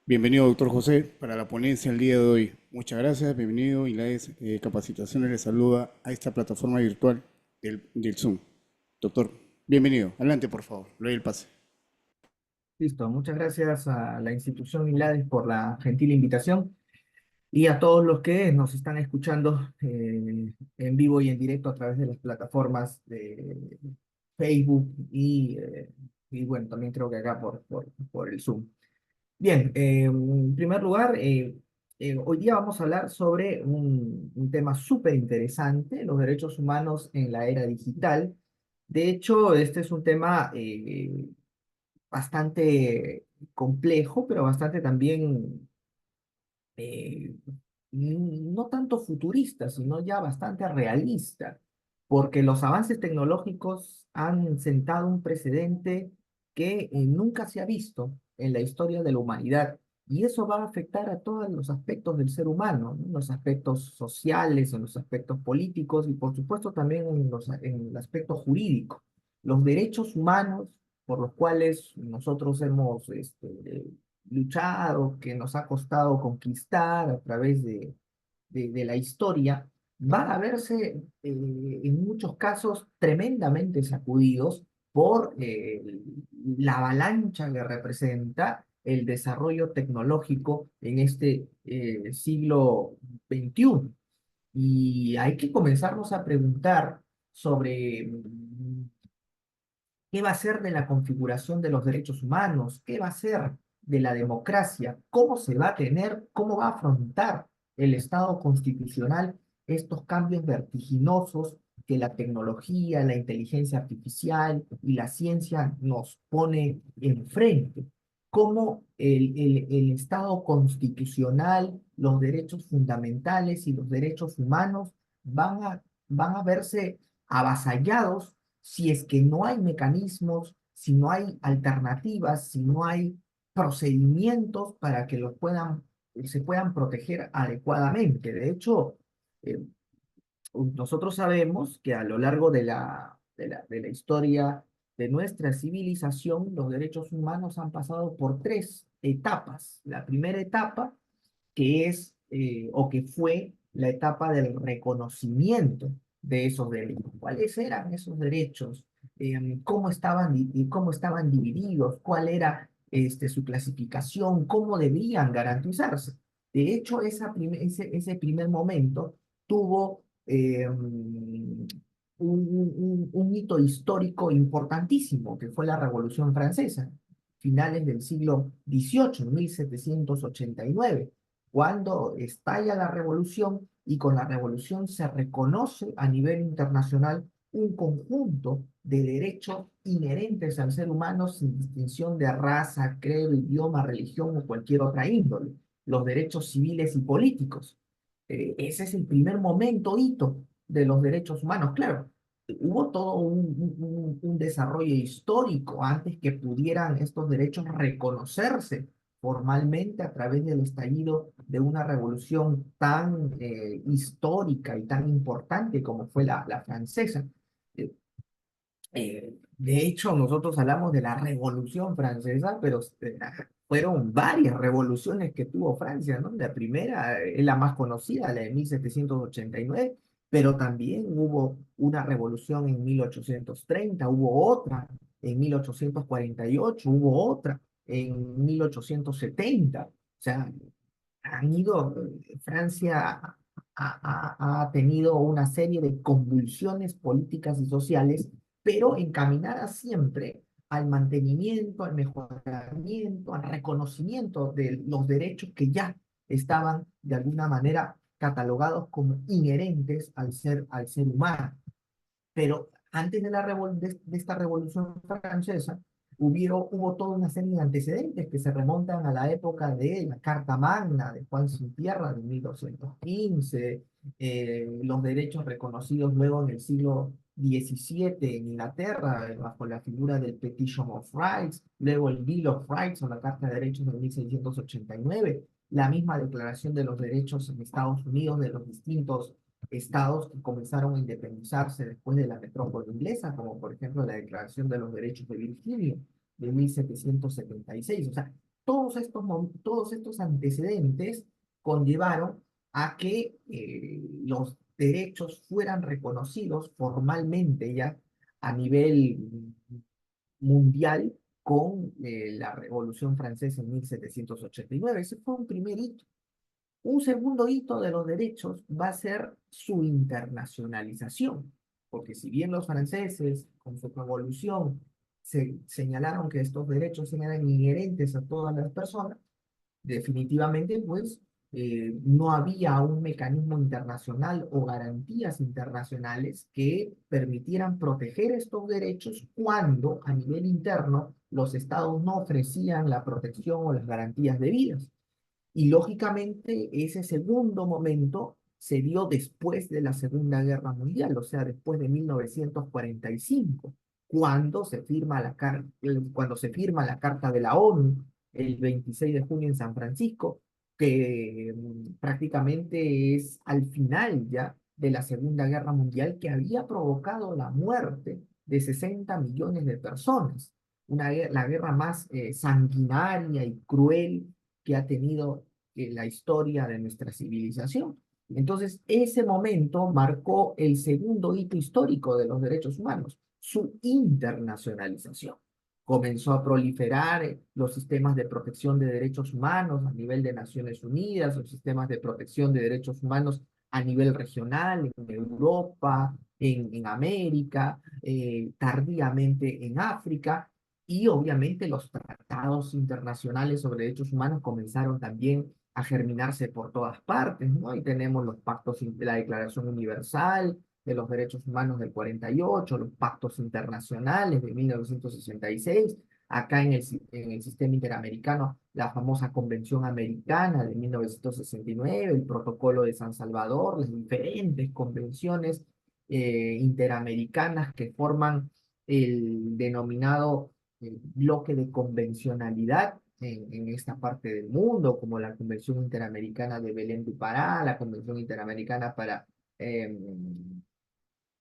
Bienvenido, doctor José, para la ponencia el día de hoy. Muchas gracias, bienvenido. Y la Capacitaciones le saluda a esta plataforma virtual del Zoom. Doctor, bienvenido. Adelante, por favor. Le doy el pase. Listo, muchas gracias a la institución INLADES por la gentil invitación y a todos los que nos están escuchando en vivo y en directo a través de las plataformas de Facebook y bueno, también creo que acá por el Zoom. Bien, en primer lugar, hoy día vamos a hablar sobre un tema súper interesante, los derechos humanos en la era digital. De hecho, este es un tema bastante complejo, pero bastante también, eh, no tanto futurista, sino ya bastante realista, porque los avances tecnológicos han sentado un precedente que nunca se ha visto en la historia de la humanidad. Y eso va a afectar a todos los aspectos del ser humano, ¿no? En los aspectos sociales, en los aspectos políticos y por supuesto también en el aspecto jurídico. Los derechos humanos por los cuales nosotros hemos luchado, que nos ha costado conquistar a través de la historia, van a verse en muchos casos tremendamente sacudidos por la avalancha que representa el desarrollo tecnológico en este siglo XXI. Y hay que comenzarnos a preguntar sobre ¿qué va a ser de la configuración de los derechos humanos? ¿Qué va a ser de la democracia? ¿Cómo se va a tener, cómo va a afrontar el Estado constitucional estos cambios vertiginosos que la tecnología, la inteligencia artificial y la ciencia nos pone enfrente? ¿Cómo el Estado constitucional, los derechos fundamentales y los derechos humanos van a verse avasallados si es que no hay mecanismos, si no hay alternativas, si no hay procedimientos para que se puedan proteger adecuadamente? De hecho, eh, nosotros sabemos que a lo largo de la historia de nuestra civilización, los derechos humanos han pasado por tres etapas. La primera etapa, que es o que fue la etapa del reconocimiento de esos derechos. ¿Cuáles eran esos derechos? ¿Cómo estaban divididos? ¿Cuál era su clasificación? ¿Cómo debían garantizarse? De hecho, ese primer momento tuvo un hito histórico importantísimo, que fue la Revolución Francesa, finales del siglo XVIII, 1789, cuando estalla la revolución y con la revolución se reconoce a nivel internacional un conjunto de derechos inherentes al ser humano sin distinción de raza, credo, idioma, religión o cualquier otra índole, los derechos civiles y políticos. Ese es el primer momento, hito de los derechos humanos. Claro, hubo todo un desarrollo histórico antes que pudieran estos derechos reconocerse formalmente a través del estallido de una revolución tan histórica y tan importante como fue la francesa. Eh, de hecho, nosotros hablamos de la Revolución Francesa, pero fueron varias revoluciones que tuvo Francia, ¿no? La primera es la más conocida, la de 1789, pero también hubo una revolución en 1830, hubo otra en 1848, hubo otra en 1870. O sea, Francia ha tenido una serie de convulsiones políticas y sociales, pero encaminadas siempre al mantenimiento, al mejoramiento, al reconocimiento de los derechos que ya estaban de alguna manera catalogados como inherentes al ser humano. Pero antes de esta Revolución Francesa, hubo toda una serie de antecedentes que se remontan a la época de la Carta Magna de Juan Sin Tierra de 1215, los derechos reconocidos luego en el siglo XVII en Inglaterra, bajo la figura del Petition of Rights, luego el Bill of Rights o la Carta de Derechos de 1689, la misma Declaración de los Derechos en Estados Unidos de los distintos estados que comenzaron a independizarse después de la metrópoli inglesa, como por ejemplo la Declaración de los Derechos de Virginia de 1776. O sea, todos estos antecedentes conllevaron a que los derechos fueran reconocidos formalmente ya a nivel mundial con la Revolución Francesa en 1789. Ese fue un primer hito. Un segundo hito de los derechos va a ser su internacionalización, porque si bien los franceses, con su revolución, se señalaron que estos derechos eran inherentes a todas las personas, definitivamente, pues, no había un mecanismo internacional o garantías internacionales que permitieran proteger estos derechos cuando a nivel interno los estados no ofrecían la protección o las garantías debidas. Y lógicamente ese segundo momento se dio después de la Segunda Guerra Mundial, o sea, después de 1945, cuando se firma la Carta de la ONU el 26 de junio en San Francisco, que prácticamente es al final ya de la Segunda Guerra Mundial, que había provocado la muerte de 60 millones de personas, la guerra más sanguinaria y cruel que ha tenido la historia de nuestra civilización. Entonces, ese momento marcó el segundo hito histórico de los derechos humanos, su internacionalización. Comenzó a proliferar los sistemas de protección de derechos humanos a nivel de Naciones Unidas, los sistemas de protección de derechos humanos a nivel regional, en Europa, en América, tardíamente en África, y obviamente los tratados internacionales sobre derechos humanos comenzaron también a germinarse por todas partes, ¿no? Y tenemos los pactos, la Declaración Universal de los Derechos Humanos del 48, los pactos internacionales de 1966, acá en el sistema interamericano, la famosa Convención Americana de 1969, el Protocolo de San Salvador, las diferentes convenciones interamericanas que forman el denominado bloque de convencionalidad en esta parte del mundo, como la Convención Interamericana de Belém do Pará, la Convención Interamericana para eh,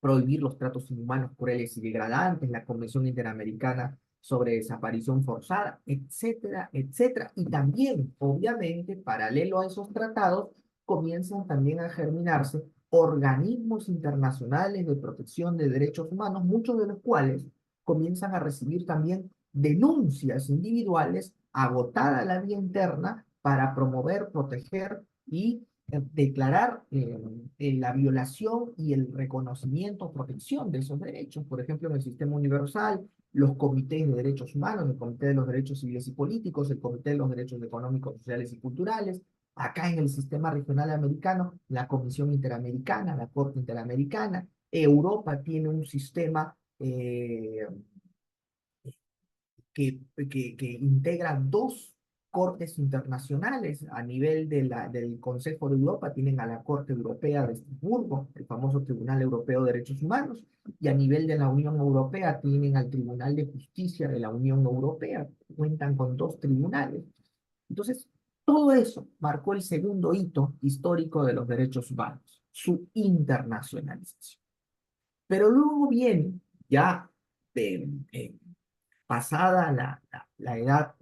prohibir los tratos inhumanos, crueles y degradantes, la Convención Interamericana sobre desaparición forzada, etcétera, etcétera. Y también, obviamente, paralelo a esos tratados, comienzan también a germinarse organismos internacionales de protección de derechos humanos, muchos de los cuales comienzan a recibir también denuncias individuales agotada la vía interna para promover, proteger y declarar la violación y el reconocimiento o protección de esos derechos. Por ejemplo, en el sistema universal, los comités de derechos humanos, el Comité de los Derechos Civiles y Políticos, el Comité de los Derechos Económicos, Sociales y Culturales. Acá en el sistema regional americano, la Comisión Interamericana, la Corte Interamericana. Europa tiene un sistema que integra dos cortes internacionales a nivel del Consejo de Europa. Tienen a la Corte Europea de Estrasburgo, el famoso Tribunal Europeo de Derechos Humanos, y a nivel de la Unión Europea tienen al Tribunal de Justicia de la Unión Europea. Cuentan con dos tribunales. Entonces, todo eso marcó el segundo hito histórico de los derechos humanos, su internacionalización. Pero luego viene ya eh, eh, pasada la edad,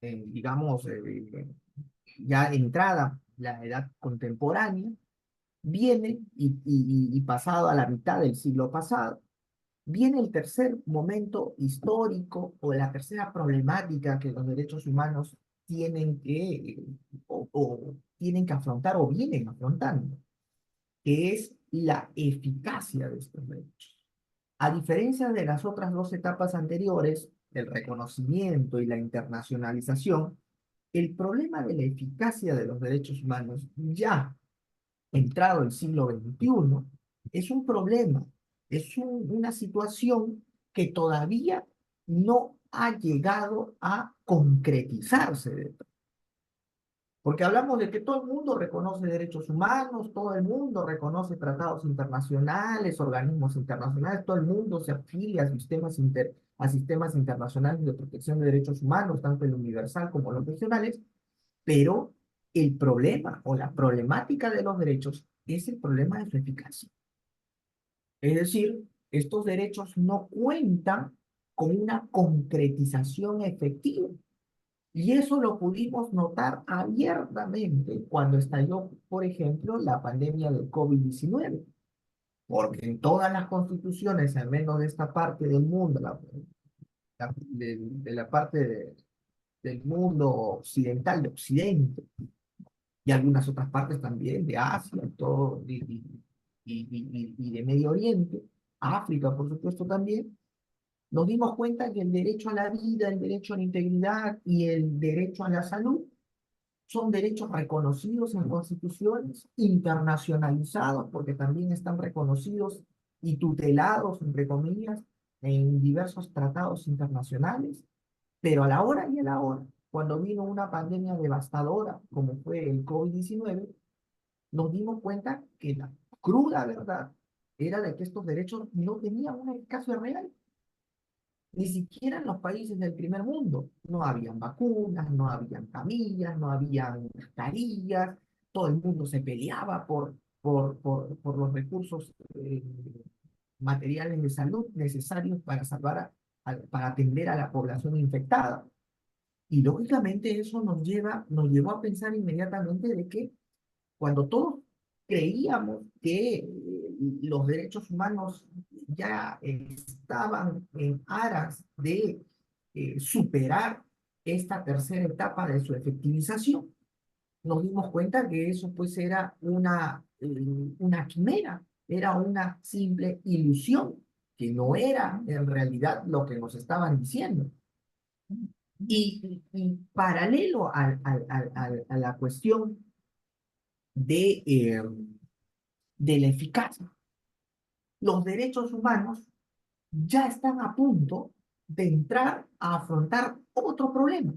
digamos, ya entrada la edad contemporánea, viene y pasado a la mitad del siglo pasado, viene el tercer momento histórico o la tercera problemática que los derechos humanos tienen o tienen que afrontar o vienen afrontando, que es la eficacia de estos derechos. A diferencia de las otras dos etapas anteriores, el reconocimiento y la internacionalización, el problema de la eficacia de los derechos humanos, ya entrado el siglo XXI, es un problema, una situación que todavía no ha llegado a concretizarse. Porque hablamos de que todo el mundo reconoce derechos humanos, todo el mundo reconoce tratados internacionales, organismos internacionales, todo el mundo se afilia a sistemas internacionales de protección de derechos humanos, tanto el universal como los regionales, pero el problema o la problemática de los derechos es el problema de su eficacia. Es decir, estos derechos no cuentan con una concretización efectiva. Y eso lo pudimos notar abiertamente cuando estalló, por ejemplo, la pandemia del COVID-19, porque en todas las constituciones, al menos de esta parte del mundo, de la parte del mundo occidental, de Occidente, y algunas otras partes también de Asia, todo, y de Medio Oriente, África, por supuesto, también, nos dimos cuenta que el derecho a la vida, el derecho a la integridad y el derecho a la salud son derechos reconocidos en constituciones, internacionalizados, porque también están reconocidos y tutelados, entre comillas, en diversos tratados internacionales, pero a la hora y a la hora, cuando vino una pandemia devastadora, como fue el COVID-19, nos dimos cuenta que la cruda verdad era de que estos derechos no tenían un eficacia real. Ni siquiera en los países del primer mundo. No habían vacunas, no habían camillas, no habían mascarillas, todo el mundo se peleaba por los recursos materiales de salud necesarios para para atender a la población infectada. Y lógicamente eso nos llevó a pensar inmediatamente de que cuando todos creíamos que los derechos humanos ya estaban en aras de superar esta tercera etapa de su efectivización, nos dimos cuenta que eso pues era una quimera, era una simple ilusión, que no era en realidad lo que nos estaban diciendo. Y paralelo a la cuestión de la eficacia, los derechos humanos ya están a punto de entrar a afrontar otro problema.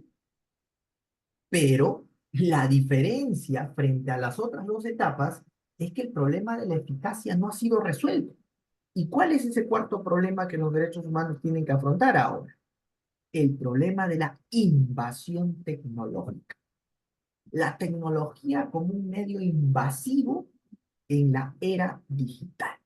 Pero la diferencia frente a las otras dos etapas es que el problema de la eficacia no ha sido resuelto. ¿Y cuál es ese cuarto problema que los derechos humanos tienen que afrontar ahora? El problema de la invasión tecnológica. La tecnología como un medio invasivo en la era digital.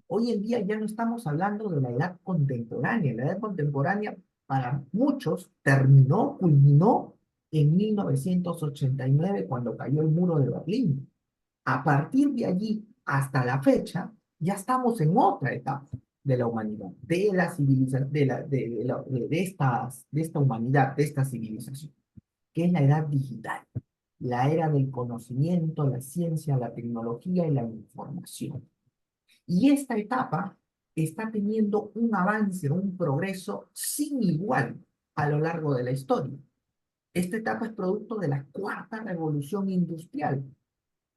Hoy en día ya no estamos hablando de la edad contemporánea. La edad contemporánea para muchos terminó, culminó en 1989 cuando cayó el muro de Berlín. A partir de allí hasta la fecha ya estamos en otra etapa de la humanidad, de la civilización, de esta humanidad, de esta civilización, que es la edad digital, la era del conocimiento, la ciencia, la tecnología y la información. Y esta etapa está teniendo un avance, un progreso sin igual a lo largo de la historia. Esta etapa es producto de la cuarta revolución industrial,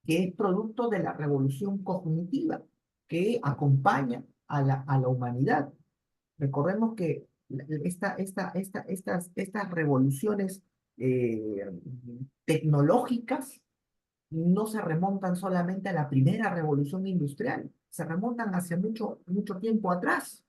que es producto de la revolución cognitiva que acompaña a la humanidad. Recordemos que estas revoluciones eh, tecnológicas no se remontan solamente a la primera revolución industrial, se remontan hacia mucho, mucho tiempo atrás,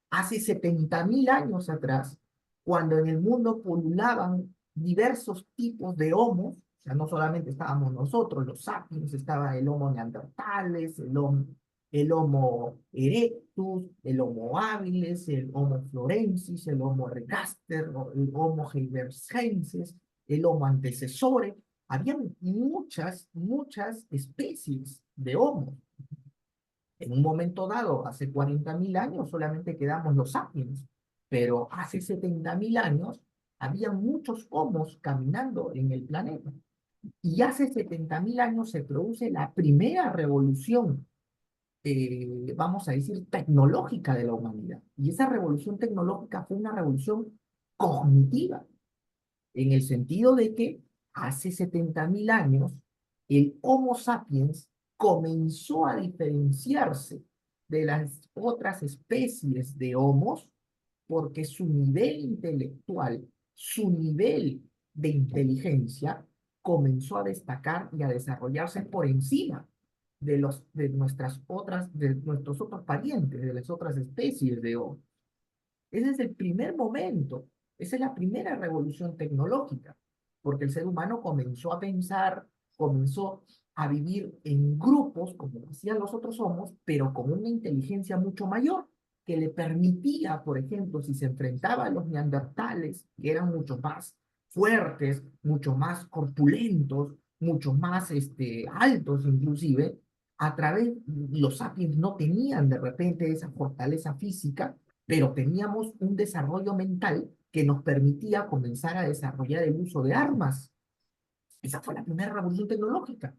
hace 70.000 años atrás, cuando en el mundo pululaban diversos tipos de homos, o sea, no solamente estábamos nosotros, los sapiens, estaba el Homo neandertales, el Homo erectus, el Homo habilis, el Homo florensis, el Homo ergaster, el Homo heidelbergensis, el Homo antecesore. Habían muchas especies de Homo. En un momento dado, hace 40.000 años, solamente quedamos los sapiens, pero hace 70.000 años había muchos homos caminando en el planeta. Y hace 70.000 años se produce la primera revolución, vamos a decir, tecnológica de la humanidad. Y esa revolución tecnológica fue una revolución cognitiva, en el sentido de que hace 70.000 años el Homo sapiens comenzó a diferenciarse de las otras especies de homos porque su nivel intelectual, su nivel de inteligencia comenzó a destacar y a desarrollarse por encima de nuestros otros parientes, de las otras especies de homos. Ese es el primer momento, esa es la primera revolución tecnológica, porque el ser humano comenzó a pensar, comenzó a vivir en grupos, como hacían los otros homos, pero con una inteligencia mucho mayor. que le permitía, por ejemplo, si se enfrentaba a los neandertales, que eran mucho más fuertes, mucho más corpulentos, mucho más altos inclusive, a través, los sapiens no tenían de repente esa fortaleza física, pero teníamos un desarrollo mental que nos permitía comenzar a desarrollar el uso de armas. Esa fue la primera revolución tecnológica.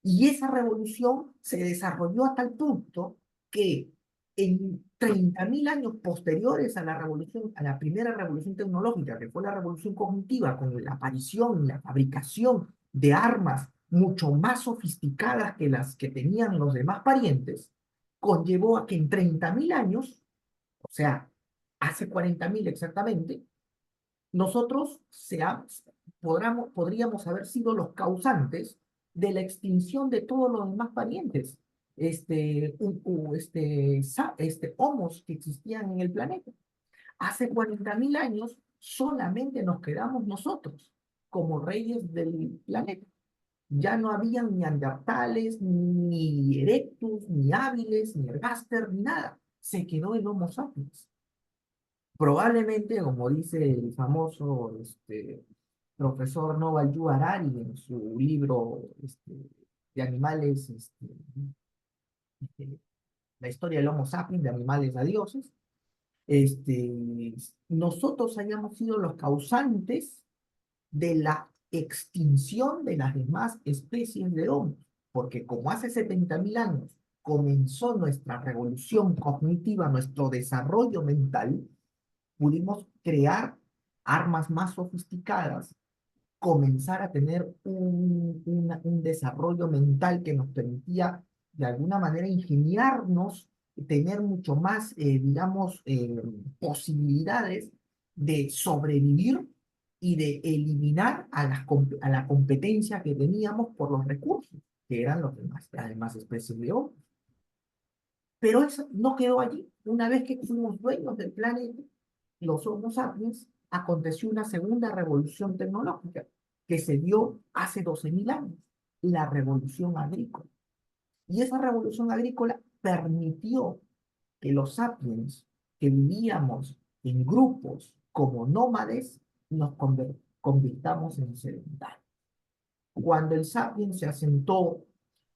Y esa revolución se desarrolló a tal punto que en 30.000 años posteriores a la revolución, a la primera revolución tecnológica, que fue la revolución cognitiva, con la aparición y la fabricación de armas mucho más sofisticadas que las que tenían los demás parientes, conllevó a que en 30.000 años, o sea, hace 40.000 exactamente, nosotros podríamos haber sido los causantes de la extinción de todos los demás parientes, homos que existían en el planeta. Hace 40.000 años solamente nos quedamos nosotros como reyes del planeta. Ya no habían ni neandertales, ni erectus, ni hábiles, ni ergaster, ni nada. Se quedó el Homo sapiens. Probablemente, como dice el famoso profesor Noval Yu Harari en su libro de animales, este, la historia del Homo sapiens, de animales a dioses, este, nosotros hayamos sido los causantes de la extinción de las demás especies de Homo, porque como hace 70.000 años comenzó nuestra revolución cognitiva, nuestro desarrollo mental, pudimos crear armas más sofisticadas, comenzar a tener un desarrollo mental que nos permitía de alguna manera ingeniarnos, tener mucho más, digamos, posibilidades de sobrevivir y de eliminar a la competencia que teníamos por los recursos, que eran los demás, las demás especies de hombres. Pero eso no quedó allí. Una vez que fuimos dueños del planeta, los Homo sapiens, aconteció una segunda revolución tecnológica que se dio hace 12.000 años, la revolución agrícola. Y esa revolución agrícola permitió que los sapiens, que vivíamos en grupos como nómades, nos convirtamos en sedentarios. Cuando el sapiens se asentó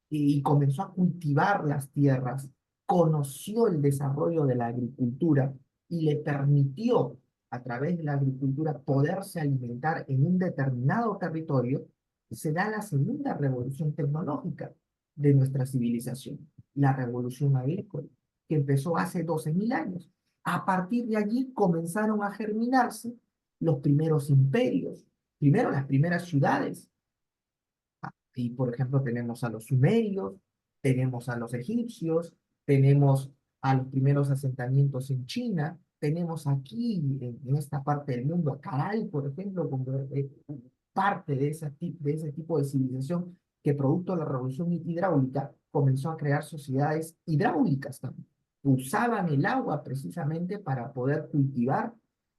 y comenzó a cultivar las tierras, conoció el desarrollo de la agricultura y le permitió, a través de la agricultura, poderse alimentar en un determinado territorio, se da la segunda revolución tecnológica de nuestra civilización, la revolución agrícola, que empezó hace 12.000 años. A partir de allí comenzaron a germinarse los primeros imperios, primero las primeras ciudades, y, por ejemplo, tenemos a los sumerios, tenemos a los egipcios, tenemos a los primeros asentamientos en China, tenemos aquí, en esta parte del mundo, a Caral, por ejemplo, como parte de ese tipo de civilización que, producto de la revolución hidráulica, comenzó a crear sociedades hidráulicas también. Usaban el agua precisamente para poder cultivar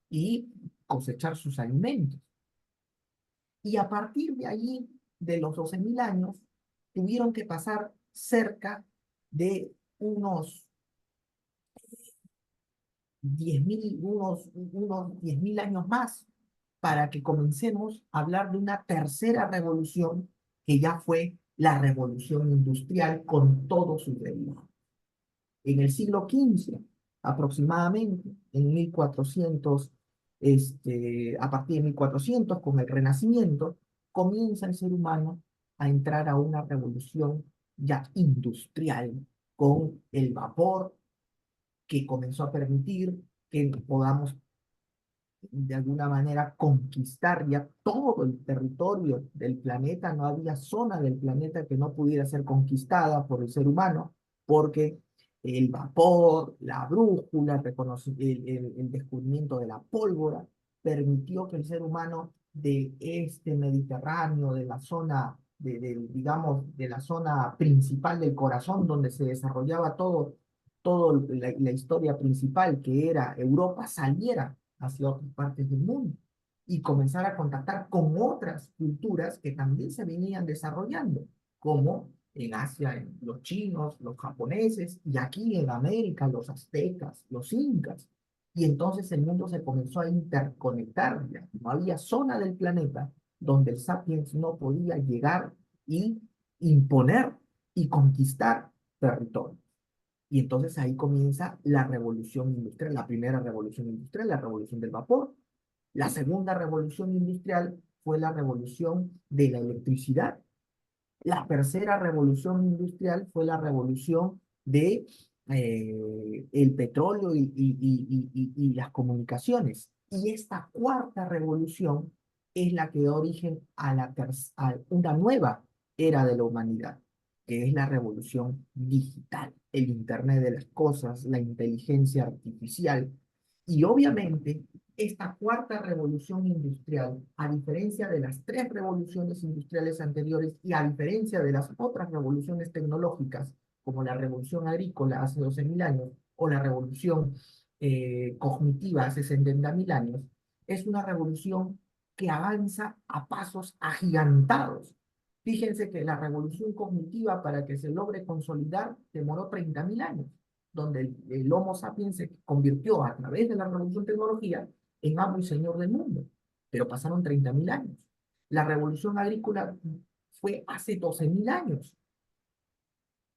y cosechar sus alimentos. Y a partir de allí, de los 12.000 años, tuvieron que pasar cerca de unos 10.000 años más para que comencemos a hablar de una tercera revolución que ya fue la revolución industrial con todos sus derivados. En el siglo XV, aproximadamente, en 1400, a partir de 1400, con el Renacimiento, comienza el ser humano a entrar a una revolución ya industrial, con el vapor que comenzó a permitir que podamos de alguna manera conquistar ya todo el territorio del planeta. No había zona del planeta que no pudiera ser conquistada por el ser humano, porque el vapor, la brújula, el descubrimiento de la pólvora, permitió que el ser humano de este Mediterráneo, de la zona, digamos, de la zona principal del corazón, donde se desarrollaba todo la historia principal, que era Europa, saliera hacia otras partes del mundo y comenzar a contactar con otras culturas que también se venían desarrollando, como en Asia, los chinos, los japoneses, y aquí en América, los aztecas, los incas. Y entonces el mundo se comenzó a interconectar, ya. No había zona del planeta donde el sapiens no podía llegar y imponer y conquistar territorio. Y entonces ahí comienza la revolución industrial, la primera revolución industrial, la revolución del vapor. La segunda revolución industrial fue la revolución de la electricidad. La tercera revolución industrial fue la revolución de el petróleo y las comunicaciones. Y esta cuarta revolución es la que da origen a una nueva era de la humanidad, que es la revolución digital, el Internet de las cosas, la inteligencia artificial. Y obviamente esta cuarta revolución industrial, a diferencia de las tres revoluciones industriales anteriores y a diferencia de las otras revoluciones tecnológicas, como la revolución agrícola hace 12.000 años o la revolución cognitiva hace 70.000 años, es una revolución que avanza a pasos agigantados. Fíjense que la revolución cognitiva, para que se logre consolidar, demoró 30.000 años, donde el Homo sapiens se convirtió a través de la revolución tecnología en amo y señor del mundo, pero pasaron 30.000 años. La revolución agrícola fue hace 12.000 años.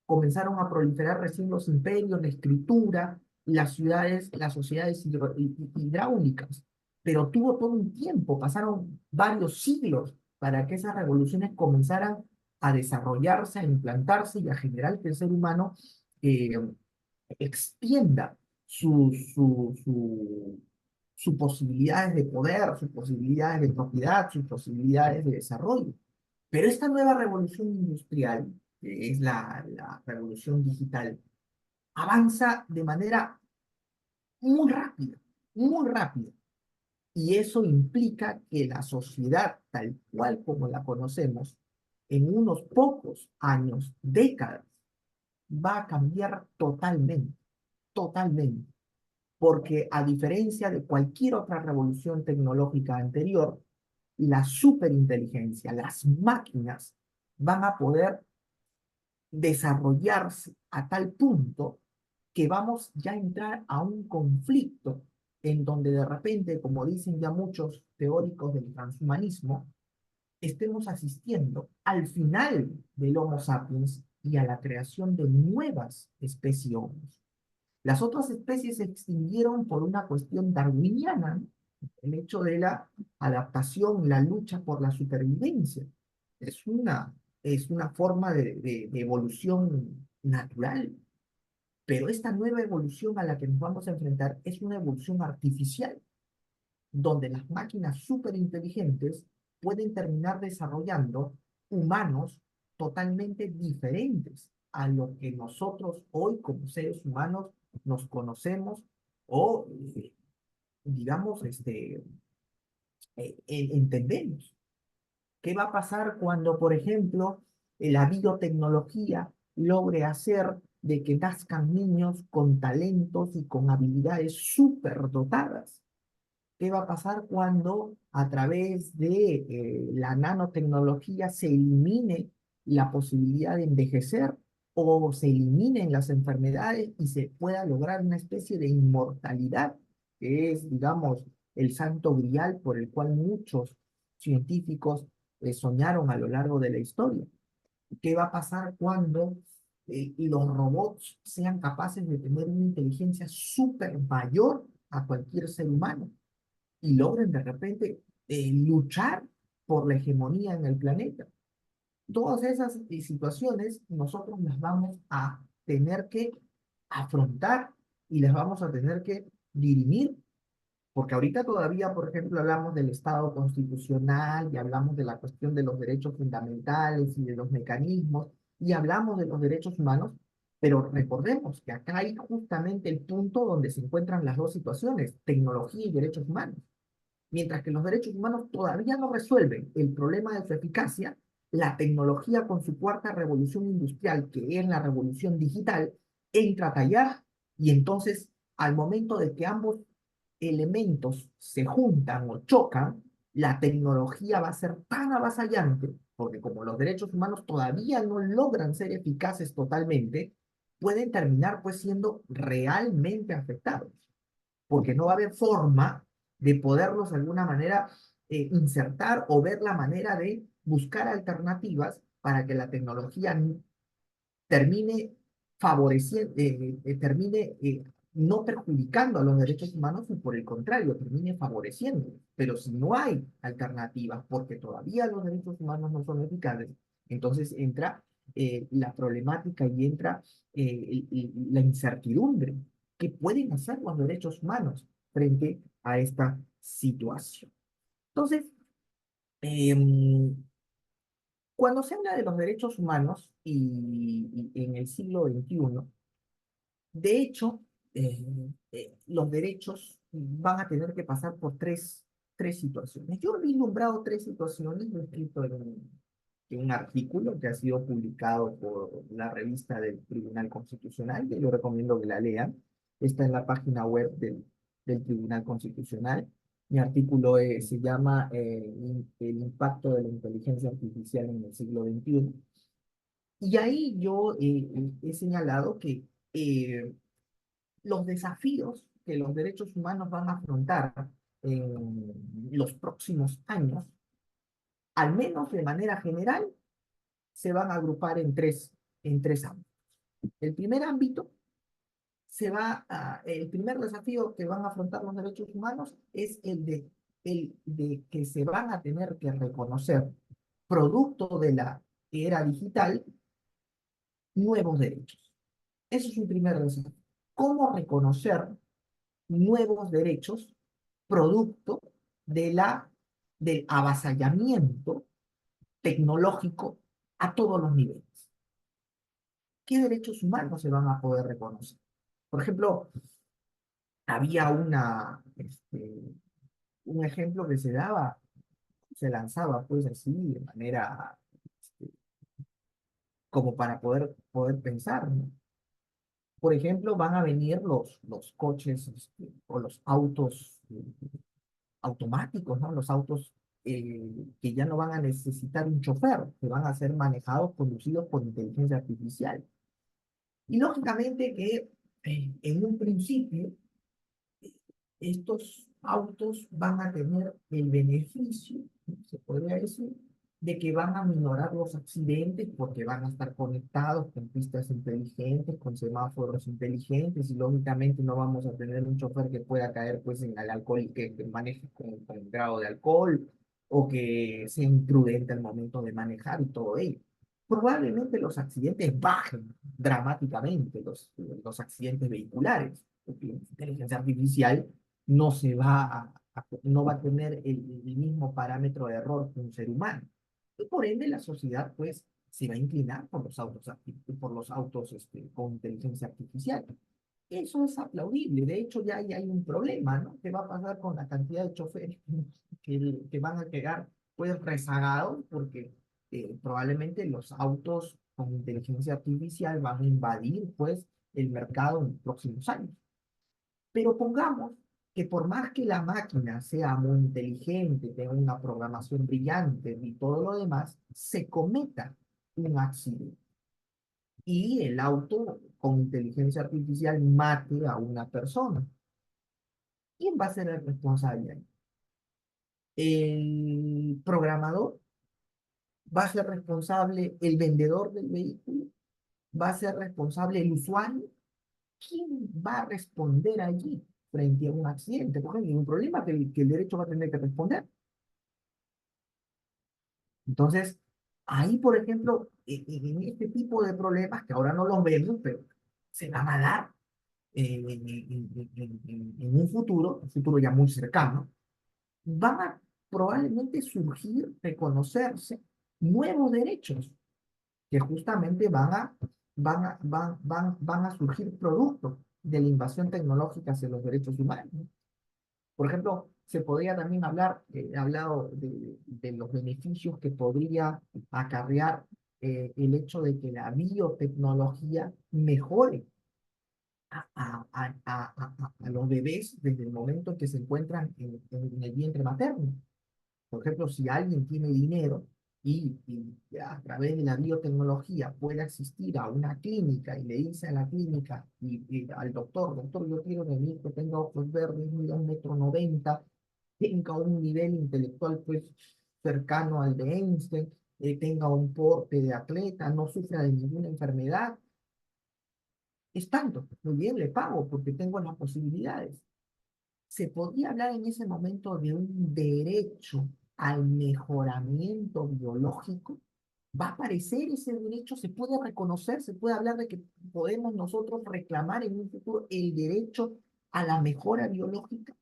Comenzaron a proliferar recién los imperios, la escritura, las ciudades, las sociedades hidráulicas, pero tuvo todo un tiempo, pasaron varios siglos para que esas revoluciones comenzaran a desarrollarse, a implantarse y a generar que el ser humano eh, extienda sus posibilidades de poder, sus posibilidades de propiedad, sus posibilidades de desarrollo. Pero esta nueva revolución industrial, que es la revolución digital, avanza de manera muy rápida, muy rápida. Y eso implica que la sociedad, tal cual como la conocemos, en unos pocos años, décadas, va a cambiar totalmente, totalmente. Porque a diferencia de cualquier otra revolución tecnológica anterior, la superinteligencia, las máquinas van a poder desarrollarse a tal punto que vamos ya a entrar a un conflicto en donde de repente, como dicen ya muchos teóricos del transhumanismo, estemos asistiendo al final del Homo sapiens y a la creación de nuevas especies Homo. Las otras especies se extinguieron por una cuestión darwiniana, ¿no? El hecho de la adaptación, la lucha por la supervivencia. Es una, es una forma de evolución natural, pero esta nueva evolución a la que nos vamos a enfrentar es una evolución artificial, donde las máquinas superinteligentes pueden terminar desarrollando humanos totalmente diferentes a lo que nosotros hoy como seres humanos nos conocemos o, digamos, entendemos. ¿Qué va a pasar cuando, por ejemplo, la biotecnología logre hacer de que nazcan niños con talentos y con habilidades superdotadas? ¿Qué va a pasar cuando a través de la nanotecnología se elimine la posibilidad de envejecer o se eliminen las enfermedades y se pueda lograr una especie de inmortalidad, que es, digamos, el santo grial por el cual muchos científicos soñaron a lo largo de la historia? ¿Qué va a pasar cuando los robots sean capaces de tener una inteligencia súper mayor a cualquier ser humano y logren de repente luchar por la hegemonía en el planeta? Todas esas situaciones nosotros las vamos a tener que afrontar y las vamos a tener que dirimir, porque ahorita todavía, por ejemplo, hablamos del Estado constitucional y hablamos de la cuestión de los derechos fundamentales y de los mecanismos y hablamos de los derechos humanos, pero recordemos que acá hay justamente el punto donde se encuentran las dos situaciones, tecnología y derechos humanos. Mientras que los derechos humanos todavía no resuelven el problema de su eficacia, la tecnología con su cuarta revolución industrial, que es la revolución digital, entra a tallar y entonces al momento de que ambos elementos se juntan o chocan, la tecnología va a ser tan avasallante porque como los derechos humanos todavía no logran ser eficaces totalmente, pueden terminar pues siendo realmente afectados, porque no va a haber forma de poderlos de alguna manera insertar o ver la manera de buscar alternativas para que la tecnología termine favoreciendo, termine no perjudicando a los derechos humanos y por el contrario, termine favoreciendo. Pero si no hay alternativas, porque todavía los derechos humanos no son eficaces, entonces entra la problemática y entra la incertidumbre. ¿Qué pueden hacer los derechos humanos frente a esta situación? Entonces, em, cuando se habla de los derechos humanos y en el siglo XXI, de hecho, los derechos van a tener que pasar por tres situaciones. Yo he vislumbrado tres situaciones, lo he escrito en un artículo que ha sido publicado por la revista del Tribunal Constitucional, que yo recomiendo que la lean. Está en la página web del Tribunal Constitucional. Mi artículo se llama El impacto de la inteligencia artificial en el siglo XXI. Y ahí yo he señalado que eh, los desafíos que los derechos humanos van a afrontar en los próximos años, al menos de manera general, se van a agrupar en tres ámbitos. El primer ámbito el primer desafío que van a afrontar los derechos humanos es el de que se van a tener que reconocer, producto de la era digital, nuevos derechos. Ese es un primer desafío. ¿Cómo reconocer nuevos derechos producto del avasallamiento tecnológico a todos los niveles? ¿Qué derechos humanos se van a poder reconocer? Por ejemplo, había un ejemplo que se lanzaba pues así de manera este, como para poder pensar, ¿no? Por ejemplo, van a venir los coches o los autos automáticos, ¿no? Los autos que ya no van a necesitar un chofer, que van a ser manejados, conducidos por inteligencia artificial. Y lógicamente que en un principio estos autos van a tener el beneficio, ¿no? Se podría decir, de que van a minorar los accidentes porque van a estar conectados con pistas inteligentes, con semáforos inteligentes y lógicamente no vamos a tener un chofer que pueda caer pues en el alcohol y que maneje con grado de alcohol o que sea imprudente al momento de manejar y todo ello. Probablemente los accidentes bajen dramáticamente, los accidentes vehiculares, porque la inteligencia artificial no va a tener el mismo parámetro de error que un ser humano. Y por ende la sociedad pues se va a inclinar por los autos con inteligencia artificial. Eso es aplaudible. De hecho, ya hay un problema, ¿no? ¿Qué va a pasar con la cantidad de choferes que van a quedar pues rezagados? Porque probablemente los autos con inteligencia artificial van a invadir pues el mercado en los próximos años. Pero pongamos que por más que la máquina sea muy inteligente, tenga una programación brillante y todo lo demás, se cometa un accidente y el auto con inteligencia artificial mate a una persona. ¿Quién va a ser el responsable ahí? ¿El programador? ¿Va a ser responsable el vendedor del vehículo? ¿Va a ser responsable el usuario? ¿Quién va a responder allí frente a un accidente? Porque hay un problema que el derecho va a tener que responder. Entonces, ahí, por ejemplo, en este tipo de problemas que ahora no los vemos, pero se van a dar en un futuro ya muy cercano, van a probablemente surgir, reconocerse nuevos derechos que justamente van a surgir producto de la invasión tecnológica hacia los derechos humanos. Por ejemplo, se podría también hablar, he hablado de los beneficios que podría acarrear el hecho de que la biotecnología mejore a los bebés desde el momento en que se encuentran en el vientre materno. Por ejemplo, si alguien tiene dinero y a través de la biotecnología pueda asistir a una clínica y le dice a la clínica y al doctor, doctor, yo quiero que mi hijo tenga ojos verdes, mida 1,90 m, tenga un nivel intelectual pues cercano al de Einstein, tenga un porte de atleta, no sufra de ninguna enfermedad, es tanto, muy bien, le pago porque tengo las posibilidades. Se podría hablar en ese momento de un derecho al mejoramiento biológico. Va a aparecer ese derecho, se puede reconocer, se puede hablar de que podemos nosotros reclamar en un futuro el derecho a la mejora biológica,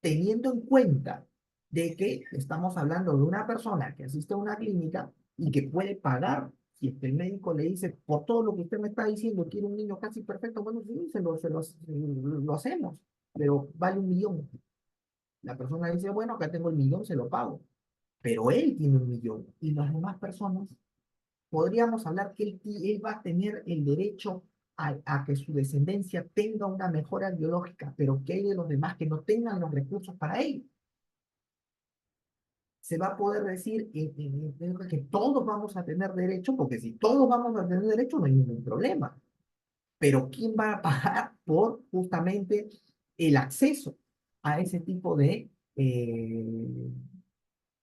teniendo en cuenta de que estamos hablando de una persona que asiste a una clínica y que puede pagar. Si es que el médico le dice, por todo lo que usted me está diciendo, quiere un niño casi perfecto, bueno, sí, lo hacemos, pero vale 1 millón. La persona dice, bueno, acá tengo el millón, se lo pago. Pero él tiene 1 millón y las demás personas, podríamos hablar que él va a tener el derecho a que su descendencia tenga una mejora biológica, pero que hay de los demás que no tengan los recursos para ello. Se va a poder decir que todos vamos a tener derecho, porque si todos vamos a tener derecho no hay ningún problema. Pero ¿quién va a pagar por justamente el acceso a ese tipo de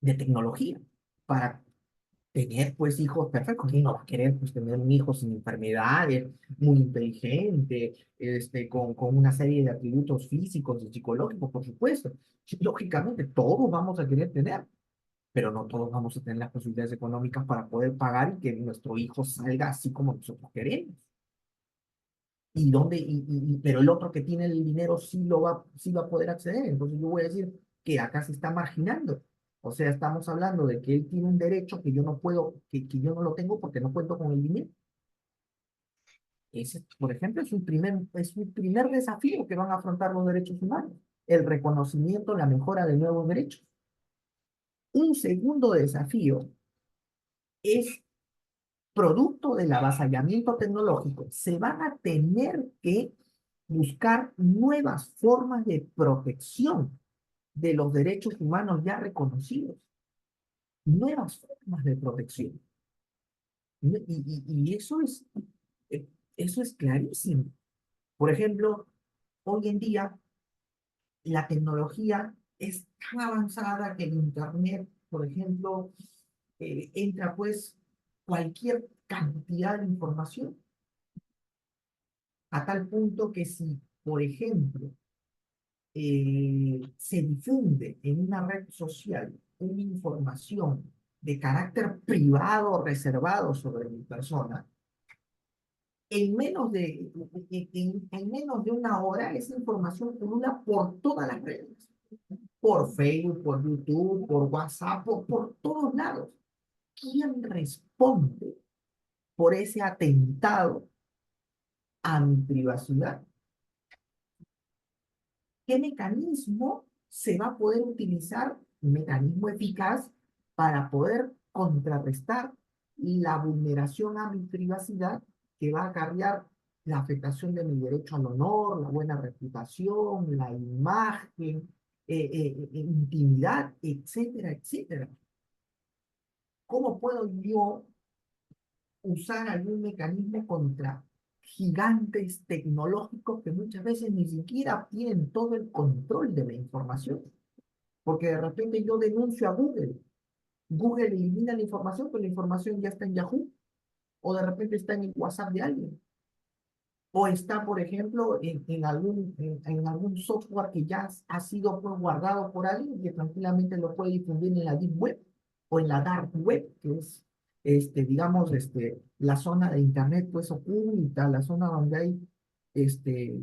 tecnología para tener pues hijos perfectos? ¿Quién no va a querer pues tener un hijo sin enfermedades, muy inteligente, con una serie de atributos físicos y psicológicos, por supuesto? Lógicamente, todos vamos a querer tener, pero no todos vamos a tener las posibilidades económicas para poder pagar y que nuestro hijo salga así como nosotros queremos. Pero el otro que tiene el dinero sí va a poder acceder. Entonces yo voy a decir que acá se está marginando. O sea, estamos hablando de que él tiene un derecho que yo no puedo, que yo no lo tengo porque no cuento con el dinero. Ese, por ejemplo, es un primer desafío que van a afrontar los derechos humanos, el reconocimiento, la mejora de nuevos derechos. Un segundo desafío es producto del avasallamiento tecnológico. Se van a tener que buscar nuevas formas de protección de los derechos humanos ya reconocidos, nuevas formas de protección. Y eh, eso es clarísimo. Por ejemplo, hoy en día la tecnología es tan avanzada que el Internet, por ejemplo, entra pues cualquier cantidad de información, a tal punto que si, por ejemplo, se difunde en una red social una información de carácter privado o reservado sobre mi persona, en menos de 1 hora esa información pulula por todas las redes, por Facebook, por YouTube, por WhatsApp, por todos lados. ¿Quién responde por ese atentado a mi privacidad? ¿Qué mecanismo se va a poder utilizar, un mecanismo eficaz para poder contrarrestar la vulneración a mi privacidad que va a acarrear la afectación de mi derecho al honor, la buena reputación, la imagen, intimidad, etcétera, etcétera? ¿Cómo puedo yo usar algún mecanismo contra gigantes tecnológicos que muchas veces ni siquiera tienen todo el control de la información? Porque de repente yo denuncio a Google, Google elimina la información, pero la información ya está en Yahoo, o de repente está en el WhatsApp de alguien, o está, por ejemplo, en algún software que ya ha sido pues, guardado por alguien y que tranquilamente lo puede difundir en la Deep Web o en la Dark Web, que es, digamos, la zona de Internet pues oculta, la zona donde hay este,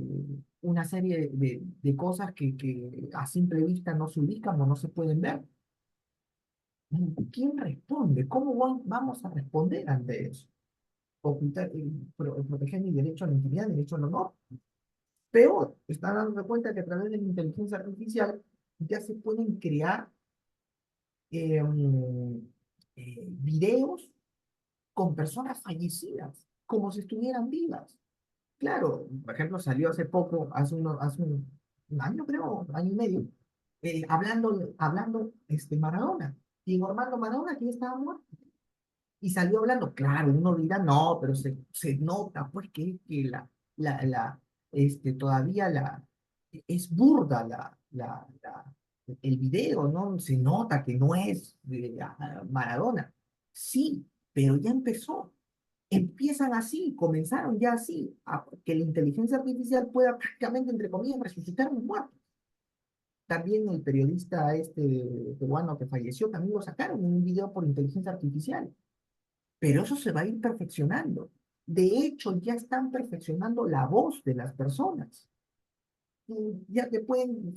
una serie de cosas que a simple vista no se ubican o no se pueden ver. ¿Quién responde? ¿Cómo vamos a responder ante eso? Ocultar, proteger mi derecho a la intimidad, mi derecho al honor. Peor, están dando cuenta que a través de la inteligencia artificial ya se pueden crear videos con personas fallecidas, como si estuvieran vivas. Claro, por ejemplo, salió hace poco, hace un año creo, año y medio, hablando Maradona. Diego Armando Maradona, que ya estaba muerto. Y salió hablando, claro, uno dirá, no, pero se nota, pues, que la, todavía es burda el video, ¿no? Se nota que no es de Maradona. Sí, pero ya empezó. Empiezan así, comenzaron ya así, a que la inteligencia artificial pueda prácticamente, entre comillas, resucitar un muerto. También el periodista peruano que falleció, también lo sacaron en un video por inteligencia artificial. Pero eso se va a ir perfeccionando. De hecho, ya están perfeccionando la voz de las personas. Ya te pueden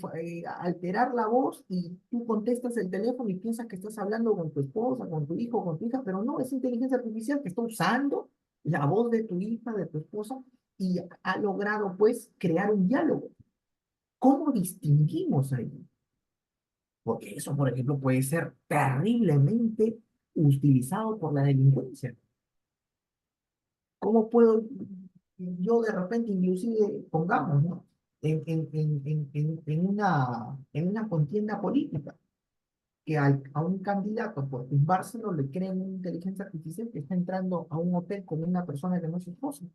alterar la voz y tú contestas el teléfono y piensas que estás hablando con tu esposa, con tu hijo, con tu hija, pero no, es inteligencia artificial que está usando la voz de tu hija, de tu esposa y ha logrado pues crear un diálogo. ¿Cómo distinguimos ahí? Porque eso, por ejemplo, puede ser terriblemente utilizado por la delincuencia. ¿Cómo puedo yo de repente, inclusive, pongamos, ¿no? En una contienda política, que a un candidato por tumbarse,lo le creen una inteligencia artificial que está entrando a un hotel con una persona que no es su esposa?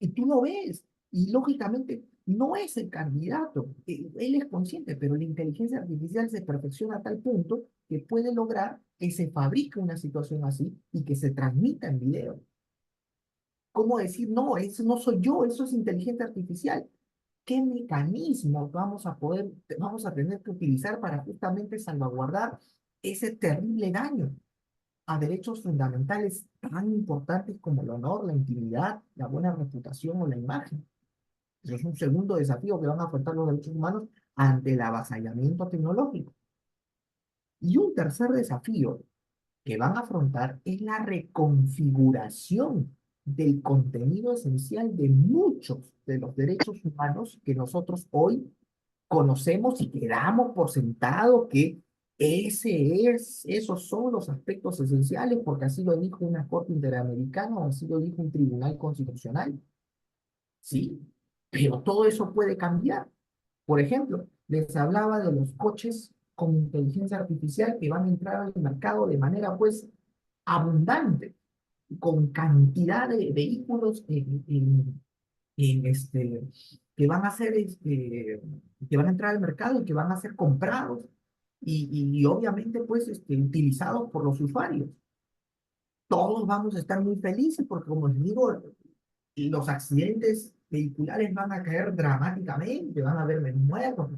Y tú lo ves, y lógicamente no es el candidato, él es consciente, pero la inteligencia artificial se perfecciona a tal punto que puede lograr que se fabrique una situación así y que se transmita en video. ¿Cómo decir, no, eso no soy yo, eso es inteligencia artificial? ¿Qué mecanismos vamos a tener que utilizar para justamente salvaguardar ese terrible daño a derechos fundamentales tan importantes como el honor, la intimidad, la buena reputación o la imagen? Eso es un segundo desafío que van a afrontar los derechos humanos ante el avasallamiento tecnológico. Y un tercer desafío que van a afrontar es la reconfiguración del contenido esencial de muchos de los derechos humanos que nosotros hoy conocemos y que damos por sentado que esos son los aspectos esenciales porque así lo dijo una Corte Interamericana o así lo dijo un Tribunal Constitucional. Sí, pero todo eso puede cambiar. Por ejemplo, les hablaba de los coches con inteligencia artificial que van a entrar al mercado de manera pues abundante, con cantidad de vehículos que van a ser, que van a entrar al mercado y que van a ser comprados y obviamente pues utilizados por los usuarios. Todos vamos a estar muy felices porque, como les digo, los accidentes vehiculares van a caer dramáticamente, van a haber menos muertos,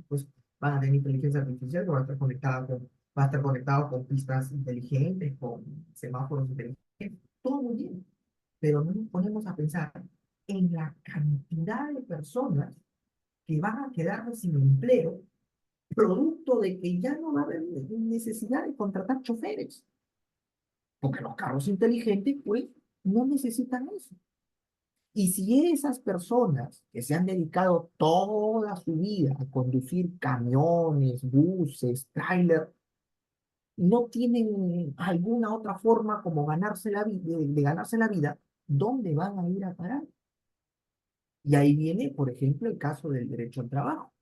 pues van a tener inteligencia artificial que va a estar conectado con pistas inteligentes, con semáforos inteligentes, todo muy bien, pero no nos ponemos a pensar en la cantidad de personas que van a quedar sin empleo, producto de que ya no va a haber necesidad de contratar choferes, porque los carros inteligentes, pues, no necesitan eso. Y si esas personas que se han dedicado toda su vida a conducir camiones, buses, tráiler, no tienen alguna otra forma como ganarse de ganarse la vida, ¿dónde van a ir a parar? Y ahí viene, por ejemplo, el caso del derecho al trabajo.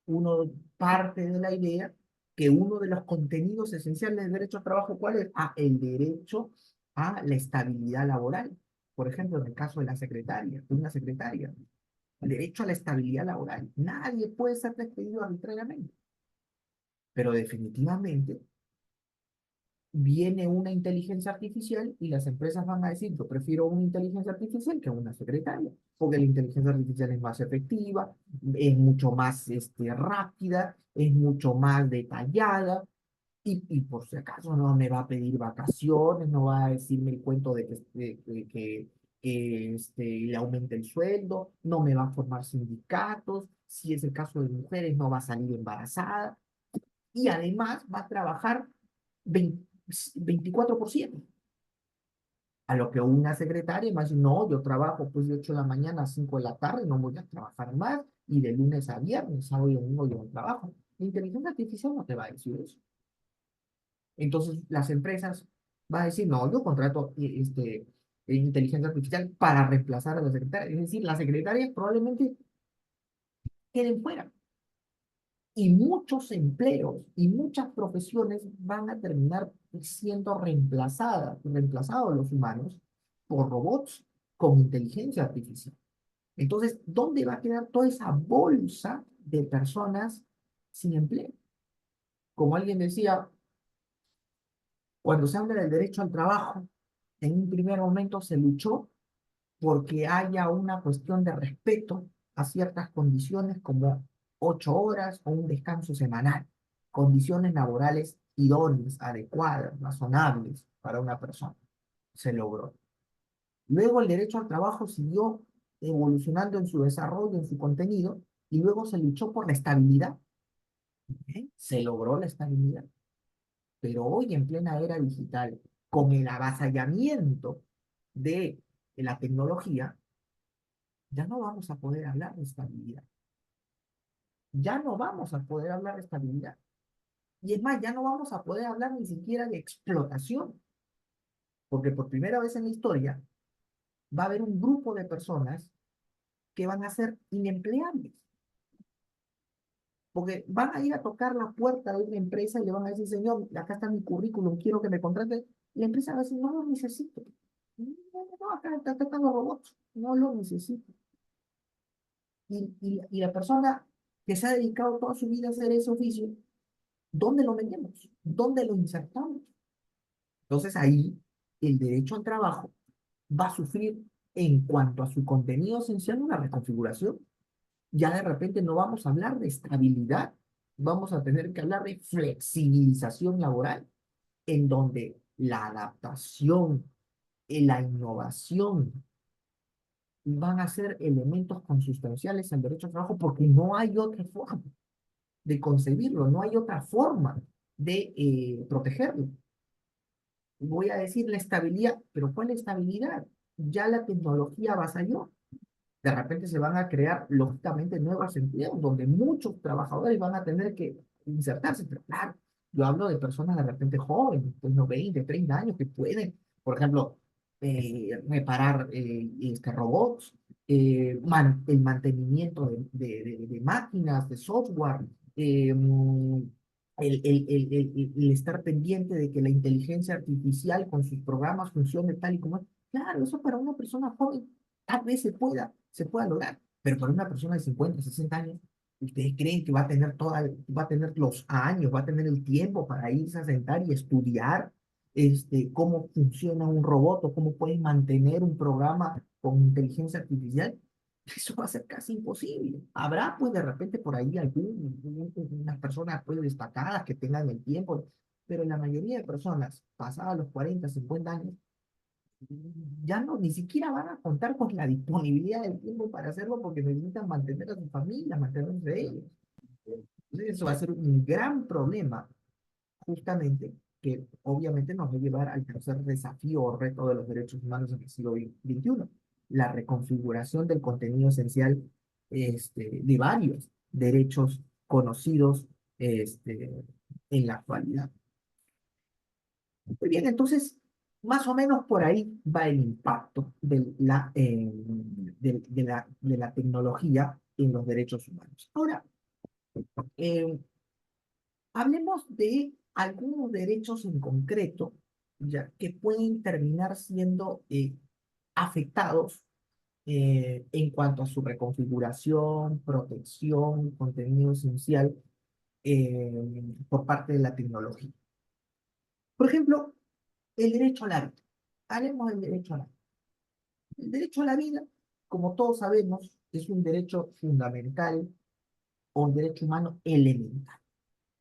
Uno parte de la idea que uno de los contenidos esenciales del derecho al trabajo, ¿cuál es? El derecho a la estabilidad laboral. Por ejemplo, en el caso de la secretaria, de una secretaria, el derecho a la estabilidad laboral. Nadie puede ser despedido arbitrariamente, pero definitivamente viene una inteligencia artificial y las empresas van a decir, yo prefiero una inteligencia artificial que una secretaria, porque la inteligencia artificial es más efectiva, es mucho más rápida, es mucho más detallada, y por si acaso no me va a pedir vacaciones, no va a decirme el cuento de que le aumente el sueldo, no me va a formar sindicatos, si es el caso de mujeres no va a salir embarazada, y además va a trabajar 20 24/7. A lo que una secretaria más, no, yo trabajo pues de 8 de la mañana a 5 de la tarde, no voy a trabajar más, y de lunes a viernes, sábado y domingo yo no trabajo. La inteligencia artificial no te va a decir eso. Entonces las empresas van a decir, no, yo contrato inteligencia artificial para reemplazar a la secretaria. Es decir, las secretarias probablemente queden fuera. Y muchos empleos y muchas profesiones van a terminar siendo reemplazados los humanos por robots con inteligencia artificial. Entonces, ¿dónde va a quedar toda esa bolsa de personas sin empleo? Como alguien decía, cuando se habla del derecho al trabajo, en un primer momento se luchó porque haya una cuestión de respeto a ciertas condiciones como 8 horas o un descanso semanal, condiciones laborales idóneas, adecuadas, razonables para una persona. Se logró. Luego el derecho al trabajo siguió evolucionando en su desarrollo, en su contenido, y luego se luchó por la estabilidad. ¿Eh? Se logró la estabilidad. Pero hoy en plena era digital, con el avasallamiento de la tecnología, ya no vamos a poder hablar de estabilidad. Ya no vamos a poder hablar de estabilidad. Y es más, ya no vamos a poder hablar ni siquiera de explotación, porque por primera vez en la historia va a haber un grupo de personas que van a ser inempleables, porque van a ir a tocar la puerta de una empresa y le van a decir, señor, acá está mi currículum, quiero que me contrate. La empresa va a decir, no lo necesito. No, no, acá están los robots, no lo necesito. Y la persona que se ha dedicado toda su vida a hacer ese oficio, ¿dónde lo metemos? ¿Dónde lo insertamos? Entonces ahí el derecho al trabajo va a sufrir en cuanto a su contenido esencial una reconfiguración. Ya de repente no vamos a hablar de estabilidad, vamos a tener que hablar de flexibilización laboral, en donde la adaptación y la innovación van a ser elementos consustanciales al derecho al trabajo porque no hay otra forma de concebirlo, no hay otra forma de protegerlo. Voy a decir la estabilidad, pero ¿cuál estabilidad? Ya la tecnología avasalló. De repente se van a crear, lógicamente, nuevos empleos donde muchos trabajadores van a tener que insertarse. Pero claro, yo hablo de personas de repente jóvenes, pues no 20, 30 años, que pueden, por ejemplo, reparar robots, el mantenimiento de máquinas, de software, el estar pendiente de que la inteligencia artificial con sus programas funcione tal y como es. Claro, eso para una persona joven tal vez se pueda lograr, pero para una persona de 50, 60 años, ¿ustedes creen que va a tener los años, va a tener el tiempo para irse a sentar y estudiar cómo funciona un robot o cómo pueden mantener un programa con inteligencia artificial? Eso va a ser casi imposible. Habrá, pues, de repente por ahí unas personas, pues, destacadas que tengan el tiempo, pero la mayoría de personas, pasadas los 40, 50 años, ya no, ni siquiera van a contar con la disponibilidad del tiempo para hacerlo porque necesitan mantener a su familia, mantenerse de ellos. Entonces, eso va a ser un gran problema, justamente, que obviamente nos va a llevar al tercer desafío o reto de los derechos humanos en el siglo XXI, la reconfiguración del contenido esencial de varios derechos conocidos en la actualidad. Muy bien, entonces, más o menos por ahí va el impacto de la tecnología en los derechos humanos. Ahora, eh, hablemos de algunos derechos en concreto, ya que pueden terminar siendo afectados en cuanto a su reconfiguración, protección, contenido esencial eh, por parte de la tecnología. Por ejemplo, el derecho a la vida. Hablemos del derecho a la vida. El derecho a la vida, como todos sabemos, es un derecho fundamental o un derecho humano elemental.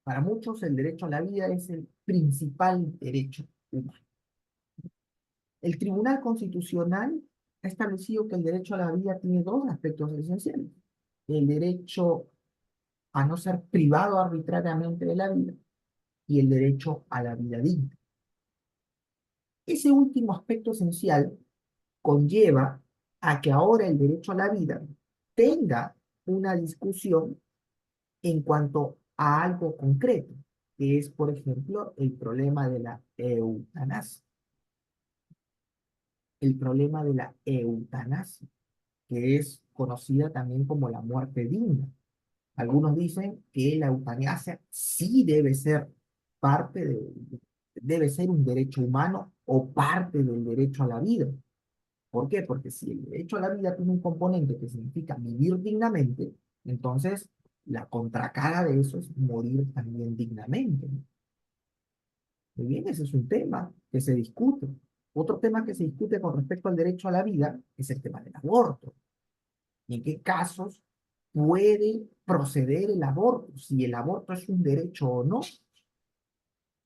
Para muchos, el derecho a la vida es el principal derecho humano. El Tribunal Constitucional ha establecido que el derecho a la vida tiene dos aspectos esenciales. El derecho a no ser privado arbitrariamente de la vida y el derecho a la vida digna. Ese último aspecto esencial conlleva a que ahora el derecho a la vida tenga una discusión en cuanto a algo concreto, que es, por ejemplo, el problema de la eutanasia. El problema de la eutanasia, que es conocida también como la muerte digna. Algunos dicen que la eutanasia sí debe ser parte debe ser un derecho humano o parte del derecho a la vida. ¿Por qué? Porque si el derecho a la vida tiene un componente que significa vivir dignamente, entonces la contracara de eso es morir también dignamente, ¿no? Muy bien, ese es un tema que se discute. Otro tema que se discute con respecto al derecho a la vida es el tema del aborto. ¿En qué casos puede proceder el aborto? Si el aborto es un derecho o no,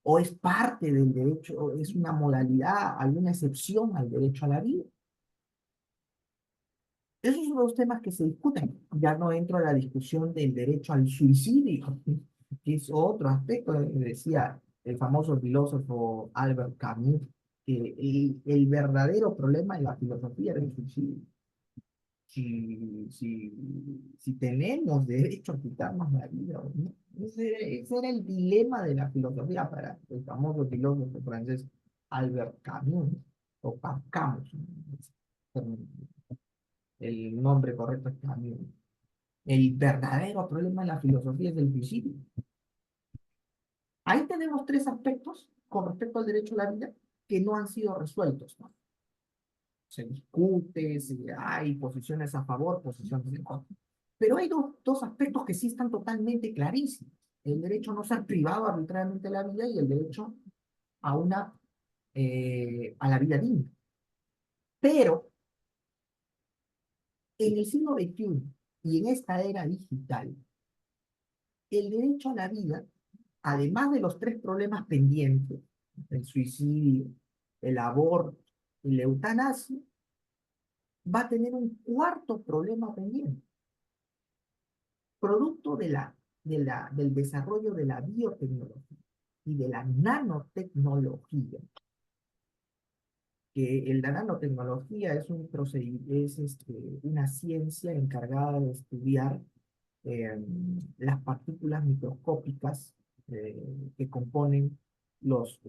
o es parte del derecho, o es una modalidad, alguna excepción al derecho a la vida. Esos son los temas que se discuten. Ya no entro a la discusión del derecho al suicidio, que es otro aspecto. Decía el famoso filósofo Albert Camus que el verdadero problema de la filosofía era el suicidio. Si tenemos derecho a quitarnos la vida o no. Ese era el dilema de la filosofía para el famoso filósofo francés Albert Camus, o Camus. El nombre correcto es Camus. El verdadero problema de la filosofía es el suicidio. Ahí tenemos tres aspectos con respecto al derecho a la vida que no han sido resueltos, ¿no? Se discute, hay posiciones a favor, posiciones en contra. Pero hay dos aspectos que sí están totalmente clarísimos. El derecho a no ser privado arbitrariamente de la vida y el derecho a a la vida digna. Pero en el siglo XXI y en esta era digital, el derecho a la vida, además de los tres problemas pendientes, el suicidio, el aborto y la eutanasia, va a tener un cuarto problema pendiente, producto del desarrollo de la biotecnología y de la nanotecnología, que la nanotecnología es una ciencia encargada de estudiar eh, las partículas microscópicas que componen los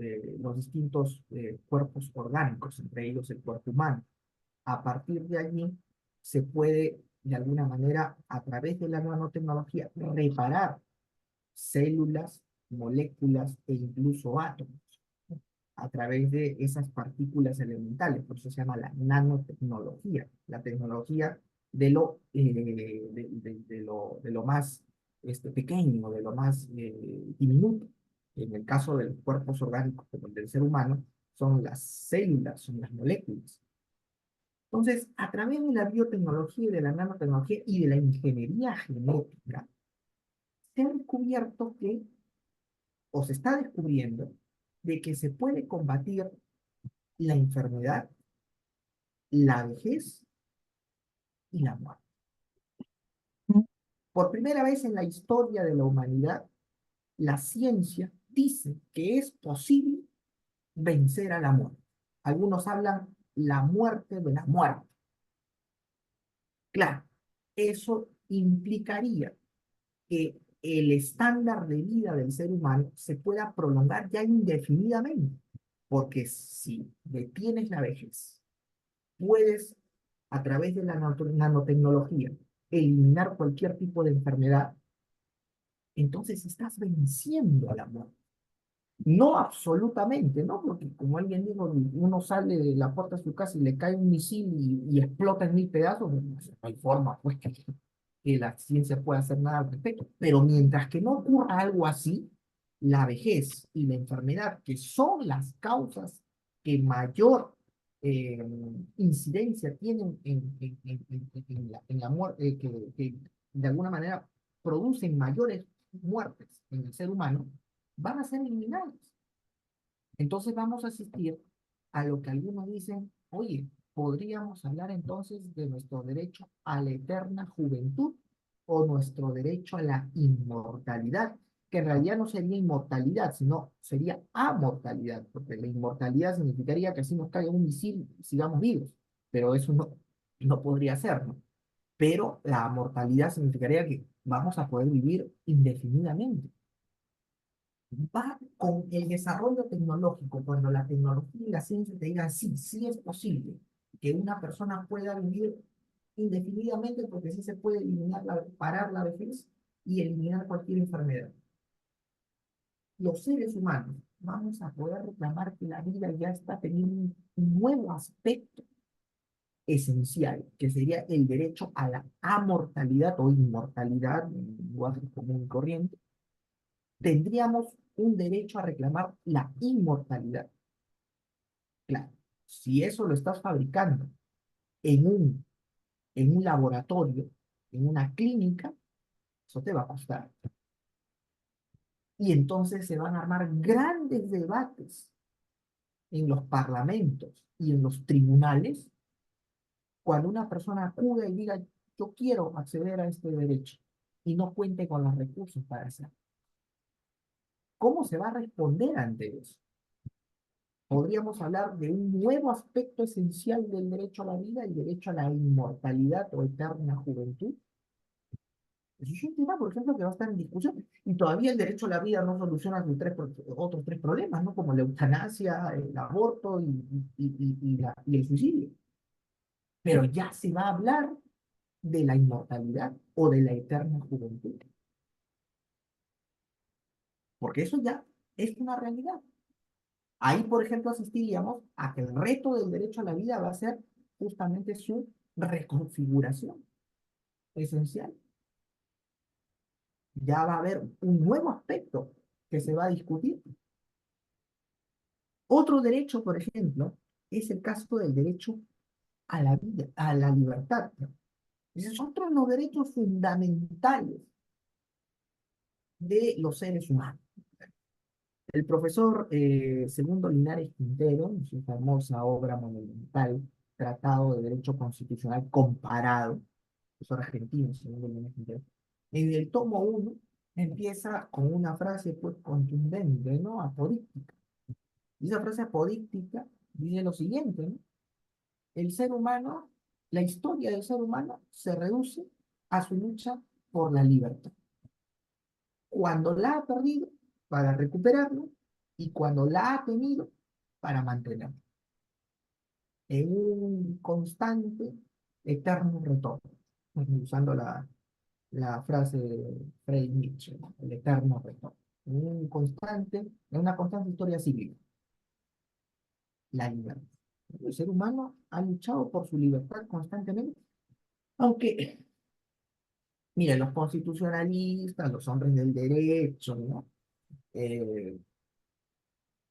distintos cuerpos orgánicos, entre ellos el cuerpo humano. A partir de allí se puede, de alguna manera, a través de la nanotecnología, reparar células, moléculas e incluso átomos a través de esas partículas elementales. Por eso se llama la nanotecnología, la tecnología de lo más pequeño, de lo más diminuto. En el caso de los cuerpos orgánicos como el del ser humano, son las células, son las moléculas. Entonces, a través de la biotecnología y de la nanotecnología y de la ingeniería genética, se ha descubierto que, o se está descubriendo, de que se puede combatir la enfermedad, la vejez y la muerte. Por primera vez en la historia de la humanidad, la ciencia dice que es posible vencer a la muerte. Algunos hablan la muerte de la muerte. Claro, eso implicaría que el estándar de vida del ser humano se pueda prolongar ya indefinidamente, porque si detienes la vejez, puedes, a través de la nanotecnología, eliminar cualquier tipo de enfermedad, entonces estás venciendo a la muerte. No absolutamente, ¿no? Porque como alguien dijo, uno sale de la puerta de su casa y le cae un misil y explota en mil pedazos, no hay forma, pues, que la ciencia pueda hacer nada al respecto. Pero mientras que no ocurra algo así, la vejez y la enfermedad, que son las causas que mayor eh, incidencia tienen en la muerte, que de alguna manera producen mayores muertes en el ser humano, van a ser eliminados. Entonces vamos a asistir a lo que algunos dicen, oye, podríamos hablar entonces de nuestro derecho a la eterna juventud o nuestro derecho a la inmortalidad, que en realidad no sería inmortalidad, sino sería amortalidad, porque la inmortalidad significaría que así nos caiga un misil y sigamos vivos, pero eso no podría ser, ¿no? Pero la mortalidad significaría que vamos a poder vivir indefinidamente. Va con el desarrollo tecnológico, cuando la tecnología y la ciencia te digan, sí, sí es posible que una persona pueda vivir indefinidamente porque sí se puede parar la vejez, y eliminar cualquier enfermedad. Los seres humanos vamos a poder reclamar que la vida ya está teniendo un nuevo aspecto esencial, que sería el derecho a la amortalidad o inmortalidad, en lenguaje común y corriente. Tendríamos un derecho a reclamar la inmortalidad. Claro, si eso lo estás fabricando en un laboratorio, en una clínica, eso te va a costar. Y entonces se van a armar grandes debates en los parlamentos y en los tribunales cuando una persona acude y diga, yo quiero acceder a este derecho y no cuente con los recursos para hacerlo. ¿Cómo se va a responder ante eso? Podríamos hablar de un nuevo aspecto esencial del derecho a la vida, el derecho a la inmortalidad o eterna juventud. Eso es un tema, por ejemplo, que va a estar en discusión. Y todavía el derecho a la vida no soluciona sus otros tres problemas, ¿no? Como la eutanasia, el aborto y el suicidio. Pero ya se va a hablar de la inmortalidad o de la eterna juventud. Porque eso ya es una realidad. Ahí, por ejemplo, asistiríamos a que el reto del derecho a la vida va a ser justamente su reconfiguración esencial. Ya va a haber un nuevo aspecto que se va a discutir. Otro derecho, por ejemplo, es el caso del derecho a la vida, a la libertad. Esos son otros los derechos fundamentales de los seres humanos. El profesor Segundo Linares Quintero, en su famosa obra monumental, Tratado de Derecho Constitucional Comparado, profesor argentino, Segundo Linares Quintero, en el tomo 1 empieza con una frase pues contundente, ¿no? Apodíctica. Y esa frase apodíctica dice lo siguiente, ¿no? El ser humano, la historia del ser humano se reduce a su lucha por la libertad. Cuando la ha perdido, para recuperarlo, y cuando la ha tenido, para mantenerlo. En un constante, eterno retorno. Usando la frase de Friedrich Nietzsche, ¿no? El eterno retorno. En una constante historia cívica, la libertad. El ser humano ha luchado por su libertad constantemente, aunque, mire, los constitucionalistas, los hombres del derecho, ¿no? Eh,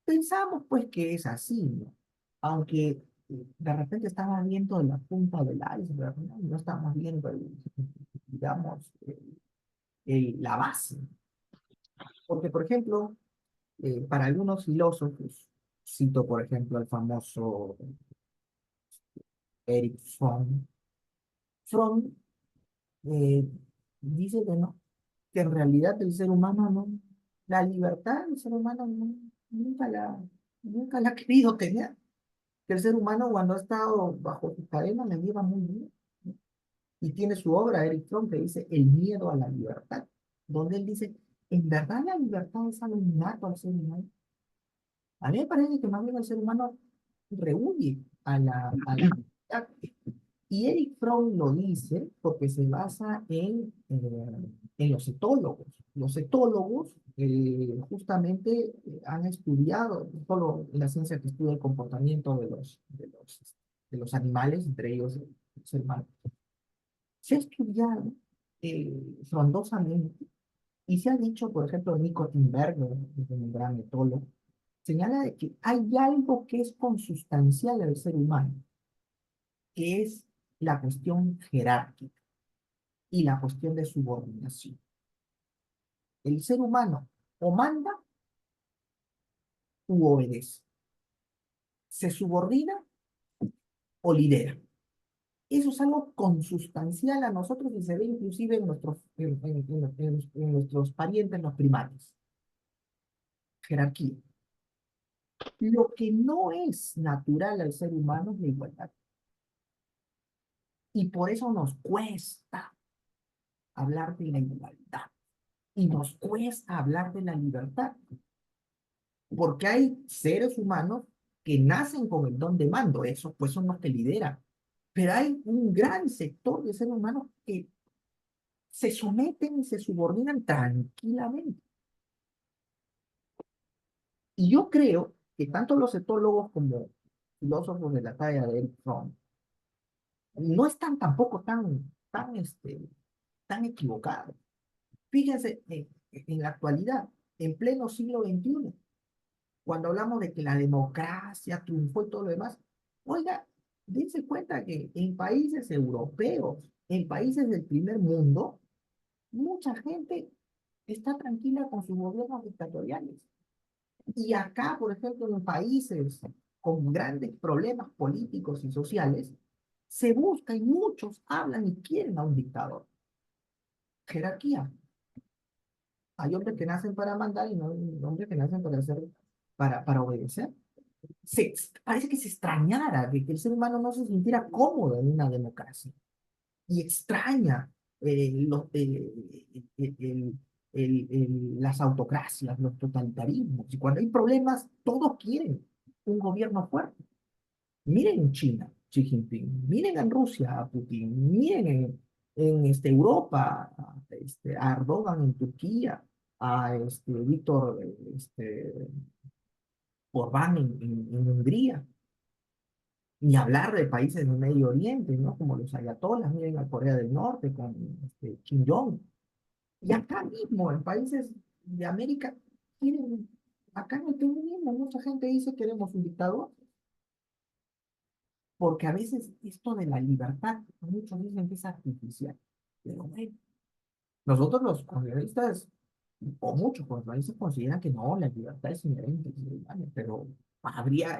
Pensamos pues que es así, ¿no? Aunque de repente estamos viendo la punta del iceberg, ¿no? No estamos viendo, digamos, la base. Porque, por ejemplo, para algunos filósofos, cito por ejemplo al famoso Eric Fromm, Fromm eh, dice que no, que en realidad el ser humano no, la libertad del ser humano nunca la ha querido tener. Que el ser humano cuando ha estado bajo su cadena la lleva muy bien. Y tiene su obra, Eric Fromm, que dice El miedo a la libertad, donde él dice, ¿en verdad la libertad es algo innato al ser humano? A mí me parece que más bien el ser humano rehuye a la libertad. Y Eric Fromm lo dice porque se basa en los etólogos. Los etólogos justamente han estudiado, no solo la ciencia que estudia el comportamiento de los animales, entre ellos el ser humano, se ha estudiado frondosamente y se ha dicho, por ejemplo, Nico Tinbergen, que es un gran etólogo, señala de que hay algo que es consustancial al ser humano, que es la cuestión jerárquica y la cuestión de subordinación. El ser humano o manda u obedece, se subordina o lidera. Eso es algo consustancial a nosotros y se ve inclusive en nuestros parientes, los primates. Jerarquía. Lo que no es natural al ser humano es la igualdad. Y por eso nos cuesta hablar de la igualdad. Y nos cuesta hablar de la libertad. Porque hay seres humanos que nacen con el don de mando, esos pues son los que lideran. Pero hay un gran sector de seres humanos que se someten y se subordinan tranquilamente. Y yo creo que tanto los etólogos como filósofos de la talla de Eric Fromm no están tampoco tan equivocados. Fíjense, en la actualidad, en pleno siglo XXI, cuando hablamos de que la democracia triunfó y todo lo demás, oiga, dense cuenta que en países europeos, en países del primer mundo, mucha gente está tranquila con sus gobiernos dictatoriales. Y acá, por ejemplo, en países con grandes problemas políticos y sociales, se busca y muchos hablan y quieren a un dictador. Jerarquía. Hay hombres que nacen para mandar y no hay hombres que nacen para obedecer. Parece que se extrañara que el ser humano no se sintiera cómodo en una democracia y extraña las autocracias, los totalitarismos. Y cuando hay problemas, todos quieren un gobierno fuerte. Miren en China, Xi Jinping, miren en Rusia, a Putin, miren en Europa, a Erdogan en Turquía, a Víctor Orbán en Hungría. Ni hablar de países del Medio Oriente, ¿no? Como los ayatolas, miren a Corea del Norte con Kim Jong. Y acá mismo, en países de América, tienen, acá en el Perú mismo, mucha gente dice queremos un dictador, porque a veces esto de la libertad, muchos dicen que es artificial. Pero bueno, nosotros los conservadistas, o muchos conservadistas consideran que no, la libertad es inherente, ¿vale? Pero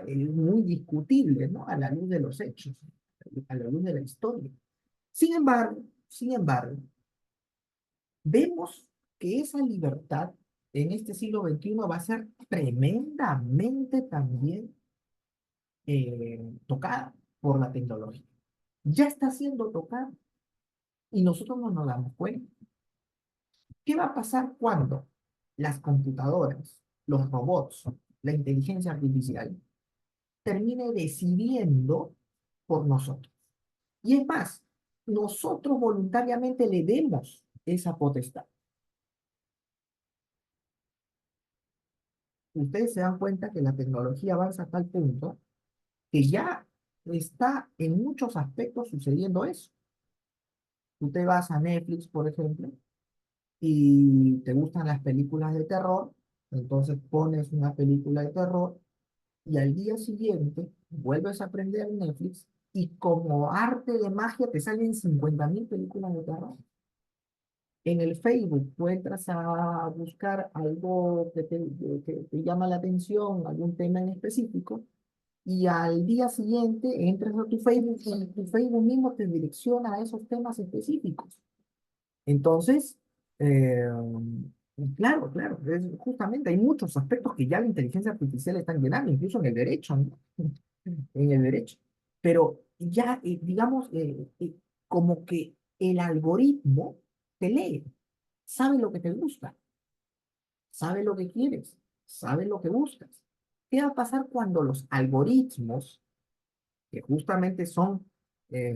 es muy discutible, ¿no? A la luz de los hechos, a la luz de la historia. Sin embargo, vemos que esa libertad en este siglo XXI va a ser tremendamente también tocada por la tecnología. Ya está siendo tocada y nosotros no nos damos cuenta. ¿Qué va a pasar cuando las computadoras, los robots, la inteligencia artificial termine decidiendo por nosotros? Y es más, nosotros voluntariamente le demos esa potestad. Ustedes se dan cuenta que la tecnología avanza a tal punto que ya está en muchos aspectos sucediendo eso. Tú te vas a Netflix, por ejemplo, y te gustan las películas de terror, entonces pones una película de terror y al día siguiente vuelves a prender Netflix y como arte de magia te salen 50.000 películas de terror. En el Facebook tú entras a buscar algo que te llama la atención, algún tema en específico, y al día siguiente entras a tu Facebook y tu Facebook mismo te direcciona a esos temas específicos. Entonces, eh, claro, justamente hay muchos aspectos que ya la inteligencia artificial está llenando, incluso en el derecho, ¿no? En el derecho. Pero ya, digamos, como que el algoritmo te lee, sabe lo que te gusta, sabe lo que quieres, sabe lo que buscas. ¿Qué va a pasar cuando los algoritmos, que justamente son,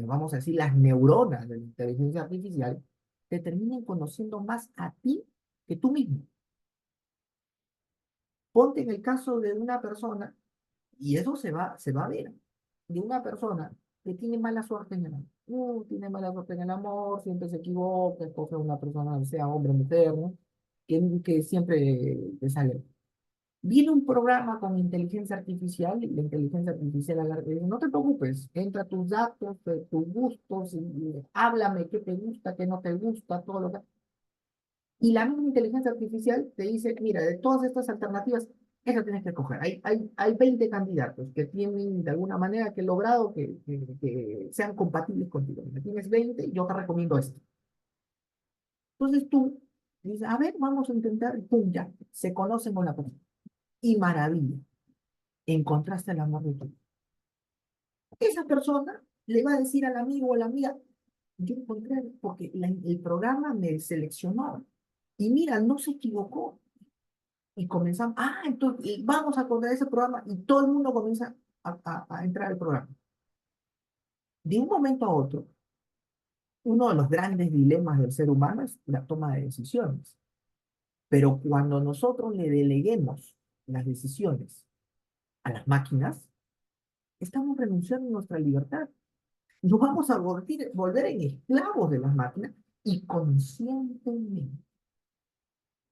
vamos a decir, las neuronas de la inteligencia artificial, te terminen conociendo más a ti que tú mismo? Ponte en el caso de una persona, y eso se va a ver, de una persona que tiene mala suerte en el amor. Tiene mala suerte en el amor, siempre se equivoca, escoge a una persona, sea hombre o mujer, ¿no? Que siempre te sale. Viene un programa con inteligencia artificial y la inteligencia artificial dice, no te preocupes, entra tus datos, tus gustos, y háblame qué te gusta, qué no te gusta, todo lo que... Y la misma inteligencia artificial te dice, mira, de todas estas alternativas, esa tienes que escoger. Hay 20 candidatos que tienen de alguna manera que he logrado que sean compatibles contigo. Mira, tienes 20 y yo te recomiendo esto. Entonces tú dices, a ver, vamos a intentar, y pum, ya, se conocen con la persona. Y maravilla, encontraste el amor de tu vida. Esa persona le va a decir al amigo o a la amiga, yo encontré, porque el programa me seleccionó. Y mira, no se equivocó. Y comenzamos, entonces vamos a poner ese programa y todo el mundo comienza a entrar al programa. De un momento a otro, Uno de los grandes dilemas del ser humano es la toma de decisiones. Pero cuando nosotros le deleguemos las decisiones a las máquinas, estamos renunciando a nuestra libertad. Nos vamos a volver en esclavos de las máquinas y conscientemente.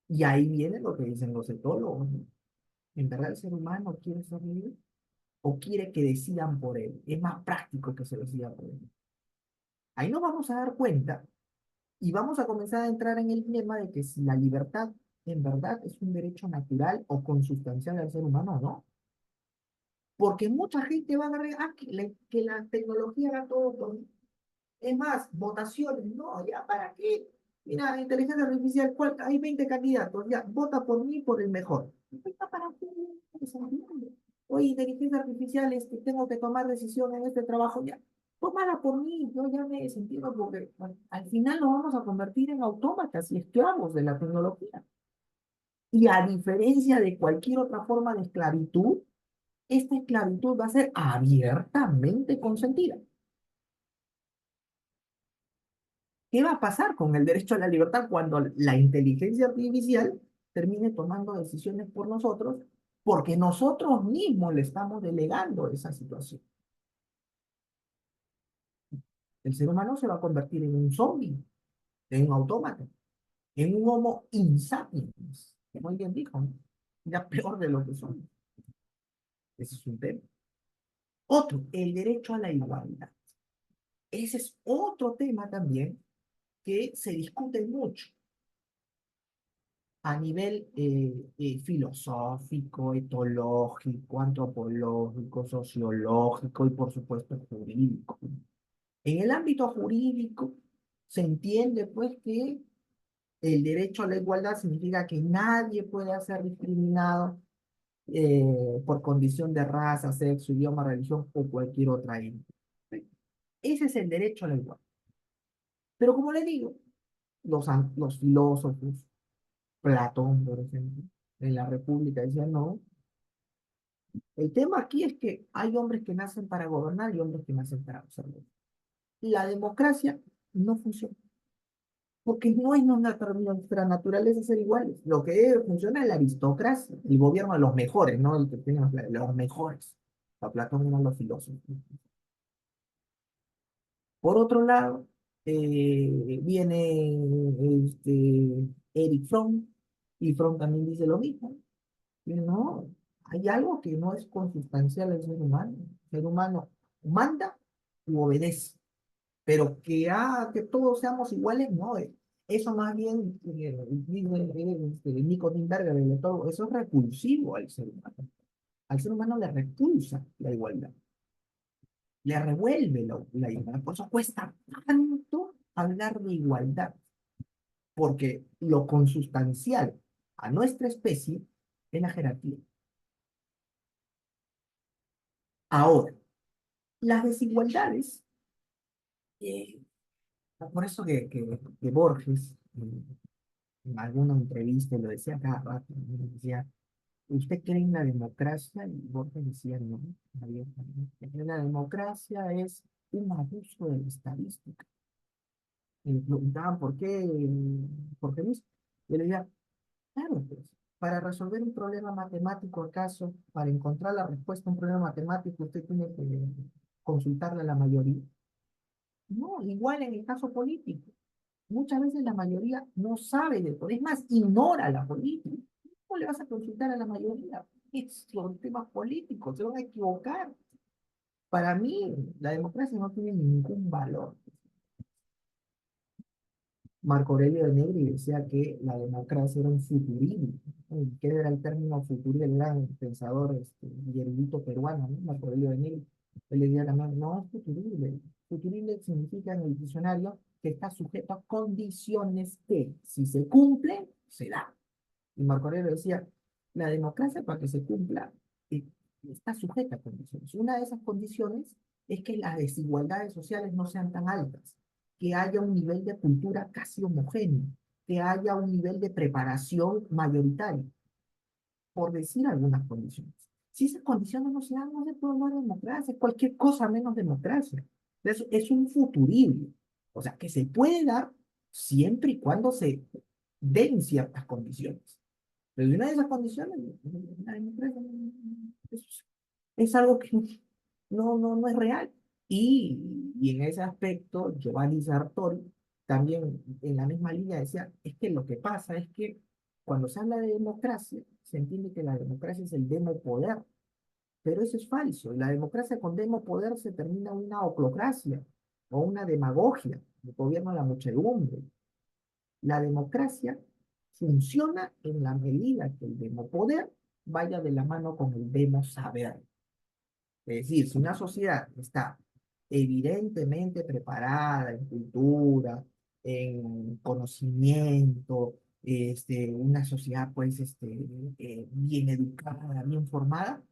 Y ahí viene lo que dicen los etólogos, ¿no? ¿En verdad el ser humano quiere ser libre o quiere que decidan por él? Es más práctico que se decida por él. Ahí nos vamos a dar cuenta y vamos a comenzar a entrar en el dilema de que si la libertad en verdad es un derecho natural o consustancial al ser humano o no. Porque mucha gente va a agarrar, que la tecnología haga todo por mí. Es más, votaciones, no, ya para qué. Mira, inteligencia artificial, hay 20 candidatos, ya, vota por mí por el mejor. ¿Para qué? Oye, inteligencia artificial, tengo que tomar decisión en este trabajo, ya, tómala por mí, yo ya me he sentido porque al final nos vamos a convertir en autómatas y esclavos de la tecnología. Y a diferencia de cualquier otra forma de esclavitud, esta esclavitud va a ser abiertamente consentida. ¿Qué va a pasar con el derecho a la libertad cuando la inteligencia artificial termine tomando decisiones por nosotros porque nosotros mismos le estamos delegando esa situación? El ser humano se va a convertir en un zombie, en un autómata, en un homo insapiens, que muy bien dijo, ¿no? Ya peor de lo que son. Ese es un tema. Otro, el derecho a la igualdad. Ese es otro tema también que se discute mucho a nivel filosófico, etológico, antropológico, sociológico y por supuesto jurídico. En el ámbito jurídico se entiende pues que el derecho a la igualdad significa que nadie puede ser discriminado por condición de raza, sexo, idioma, religión o cualquier otra índole. Ese es el derecho a la igualdad. Pero como le digo, los filósofos, Platón, por ejemplo, en la República decían, no, el tema aquí es que hay hombres que nacen para gobernar y hombres que nacen para observar. La democracia no funciona, porque no es nuestra naturaleza ser iguales. Lo que funciona es la aristocracia, el gobierno de los mejores, ¿no? El que tiene los mejores. A Platón eran los filósofos. Por otro lado, viene Eric Fromm, y Fromm también dice lo mismo. Y no, hay algo que no es consustancial al ser humano. El ser humano manda u obedece, pero que todos seamos iguales, no. Eso más bien, Nico Timberger, eso es repulsivo al ser humano. Al ser humano le repulsa la igualdad, le revuelve la igualdad. Por eso cuesta tanto hablar de igualdad, porque lo consustancial a nuestra especie es la jerarquía. Ahora, las desigualdades, eh, por eso que Borges, en alguna entrevista lo decía cada rato, ¿no? Decía, ¿usted cree en la democracia? Y Borges decía, no, abiertamente. La democracia es un abuso de la estadística. Y me preguntaban, ¿por qué Luis? Yo le decía, claro, pues, para resolver un problema matemático, acaso, para encontrar la respuesta a un problema matemático, usted tiene que consultarle a la mayoría. No, igual en el caso político. Muchas veces la mayoría no sabe de todo, es más, ignora la política. ¿Cómo le vas a consultar a la mayoría? Son temas políticos, se van a equivocar. Para mí, la democracia no tiene ningún valor. Marco Aurelio de Negri decía que la democracia era un futurible. ¿Qué era el término futurible? El gran pensador y erudito peruano, ¿no? Marco Aurelio de Negri. Él le decía también, no es futurible. Futurible significa en el diccionario que está sujeto a condiciones que, si se cumplen, se da. Y Marco Aurelio decía, la democracia para que se cumpla eh, está sujeta a condiciones. Una de esas condiciones es que las desigualdades sociales no sean tan altas, que haya un nivel de cultura casi homogéneo, que haya un nivel de preparación mayoritario, por decir algunas condiciones. Si esas condiciones no se dan, no se puede hablar de democracia, es cualquier cosa menos democracia. Es un futurismo. O sea, que se puede dar siempre y cuando se den ciertas condiciones. Pero de una de esas condiciones, la democracia es algo que no es real. Y en ese aspecto, Giovanni Sartori también en la misma línea decía, es que lo que pasa es que cuando se habla de democracia, se entiende que la democracia es el demopoder, pero eso es falso. La democracia con demopoder se termina en una oclocracia o una demagogia, el gobierno de la muchedumbre. La democracia funciona en la medida que el demopoder vaya de la mano con el demosaber. Es decir, si una sociedad está evidentemente preparada en cultura, en conocimiento, una sociedad pues bien educada, bien formada,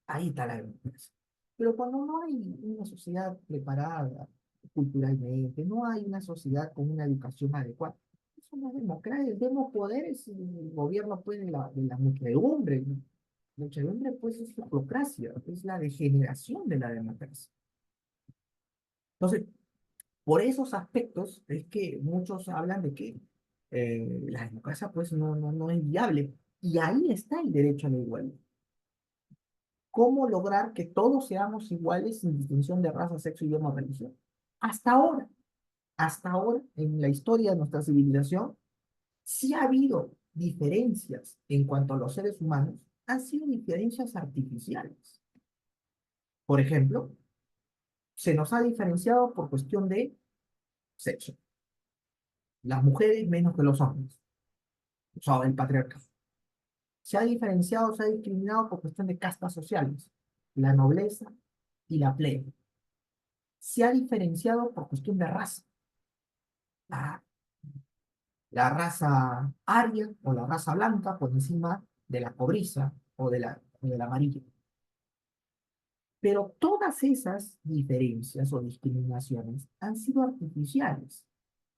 ahí está la democracia. Pero cuando no hay una sociedad preparada culturalmente, no hay una sociedad con una educación adecuada, eso no es democracia, es demopoder, es el gobierno pues de la muchedumbre. La muchedumbre pues es la oclocracia, es la degeneración de la democracia. Entonces, por esos aspectos es que muchos hablan de que la democracia pues no es viable. Y ahí está el derecho a la igualdad. ¿Cómo lograr que todos seamos iguales sin distinción de raza, sexo, idioma o religión? Hasta ahora, hasta ahora, en la historia de nuestra civilización, sí ha habido diferencias en cuanto a los seres humanos, han sido diferencias artificiales. Por ejemplo, se nos ha diferenciado por cuestión de sexo. Las mujeres menos que los hombres, o sea, el patriarcado. Se ha diferenciado, se ha discriminado por cuestión de castas sociales, la nobleza y la plebe. Se ha diferenciado por cuestión de raza. La, la raza aria o la raza blanca por encima de la cobriza o de la amarilla. Pero todas esas diferencias o discriminaciones han sido artificiales,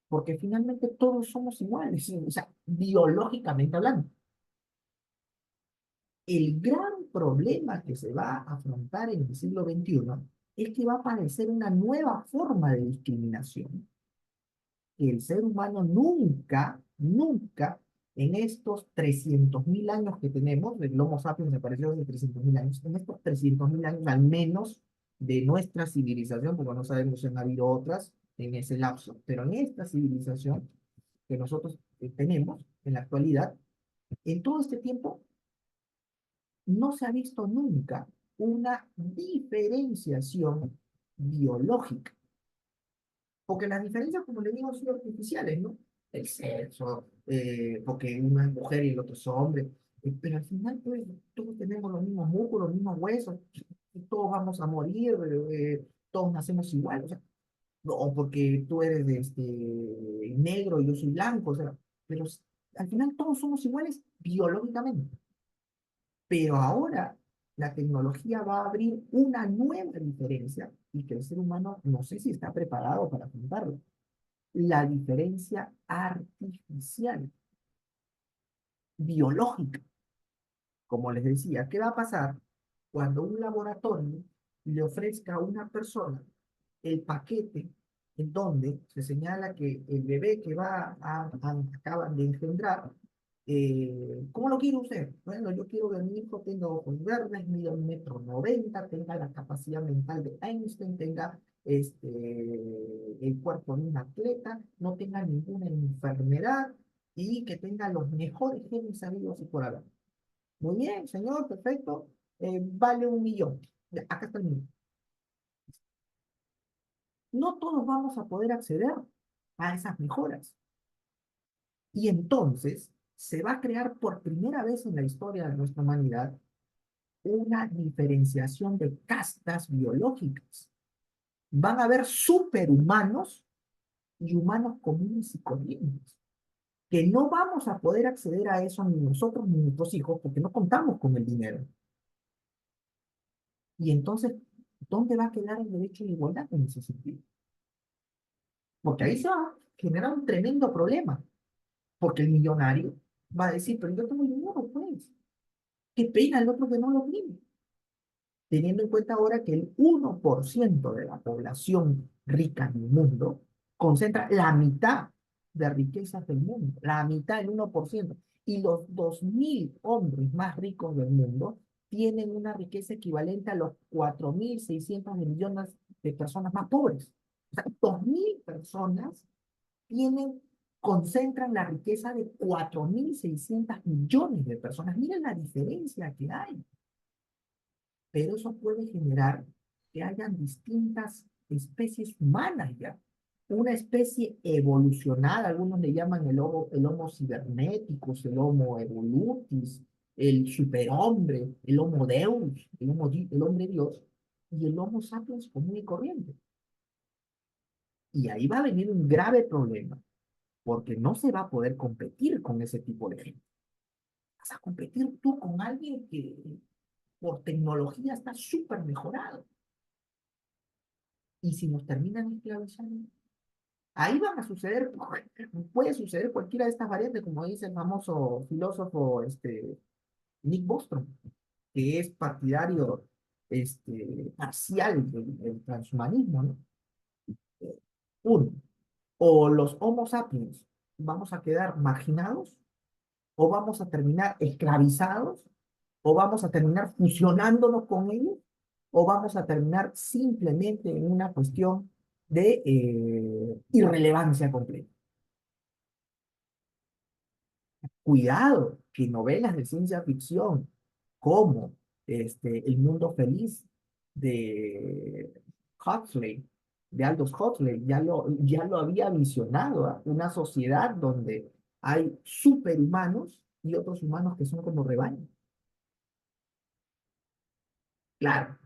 porque finalmente todos somos iguales, o sea, biológicamente hablando. El gran problema que se va a afrontar en el siglo XXI es que va a aparecer una nueva forma de discriminación que el ser humano nunca en estos 300.000 años que tenemos, el Homo sapiens apareció hace 300.000 años, en estos 300.000 años al menos de nuestra civilización, porque no sabemos si han habido otras en ese lapso, pero en esta civilización que nosotros tenemos en la actualidad, en todo este tiempo no se ha visto nunca una diferenciación biológica. Porque las diferencias, como le digo, son artificiales, ¿no? El sexo, porque uno es mujer y el otro es hombre. Pero al final, pues, todos tenemos los mismos músculos, los mismos huesos, todos vamos a morir, todos nacemos igual, o sea, o porque tú eres negro y yo soy blanco, o sea, pero al final todos somos iguales biológicamente. Pero ahora la tecnología va a abrir una nueva diferencia y que el ser humano no sé si está preparado para afrontarla. La diferencia artificial, biológica. Como les decía, ¿qué va a pasar cuando un laboratorio le ofrezca a una persona el paquete en donde se señala que el bebé que acaban de engendrar, ¿cómo lo quiere usted? Bueno, yo quiero que mi hijo tenga ojos verdes, mida 1,90 m, tenga la capacidad mental de Einstein, tenga el cuerpo de un atleta, no tenga ninguna enfermedad y que tenga los mejores genes sabidos y por haber. Muy bien, señor, perfecto. Vale 1 millón. Ya, acá está el millón. No todos vamos a poder acceder a esas mejoras. Y entonces se va a crear por primera vez en la historia de nuestra humanidad una diferenciación de castas biológicas. Van a haber superhumanos y humanos comunes y corrientes, que no vamos a poder acceder a eso ni nosotros ni nuestros hijos porque no contamos con el dinero. Y entonces, ¿dónde va a quedar el derecho a la igualdad en ese sentido? Porque ahí se va a generar un tremendo problema, porque el millonario va a decir, pero yo tengo dinero, pues, qué pena el otro que no lo tiene. teniendo en cuenta ahora que el 1% de la población rica en el mundo concentra la mitad de riquezas del mundo, la mitad, el 1%. Y los 2.000 hombres más ricos del mundo tienen una riqueza equivalente a los 4.600 millones de personas más pobres. O sea, 2.000 personas tienen, concentran la riqueza de 4.600 millones de personas. Miren la diferencia que hay. Pero eso puede generar que hayan distintas especies humanas ya. Una especie evolucionada, algunos le llaman el homo cibernéticos, el homo evolutis, el superhombre, el homo deus, el hombre dios, y el homo sapiens común y corriente. Y ahí va a venir un grave problema, porque no se va a poder competir con ese tipo de gente. Vas a competir tú con alguien que por tecnología está súper mejorado. Y si nos terminan esclavizando, ahí van a suceder, puede suceder cualquiera de estas variantes, como dice el famoso filósofo Nick Bostrom, que es partidario parcial del transhumanismo, ¿no? Uno, o los Homo sapiens vamos a quedar marginados, o vamos a terminar esclavizados, o vamos a terminar fusionándonos con ellos, o vamos a terminar simplemente en una cuestión de irrelevancia completa. Cuidado, que novelas de ciencia ficción como El Mundo Feliz de Huxley, de Aldous Huxley, ya lo había visionado, ¿ah? Una sociedad donde hay superhumanos y otros humanos que son como rebaños. Claro,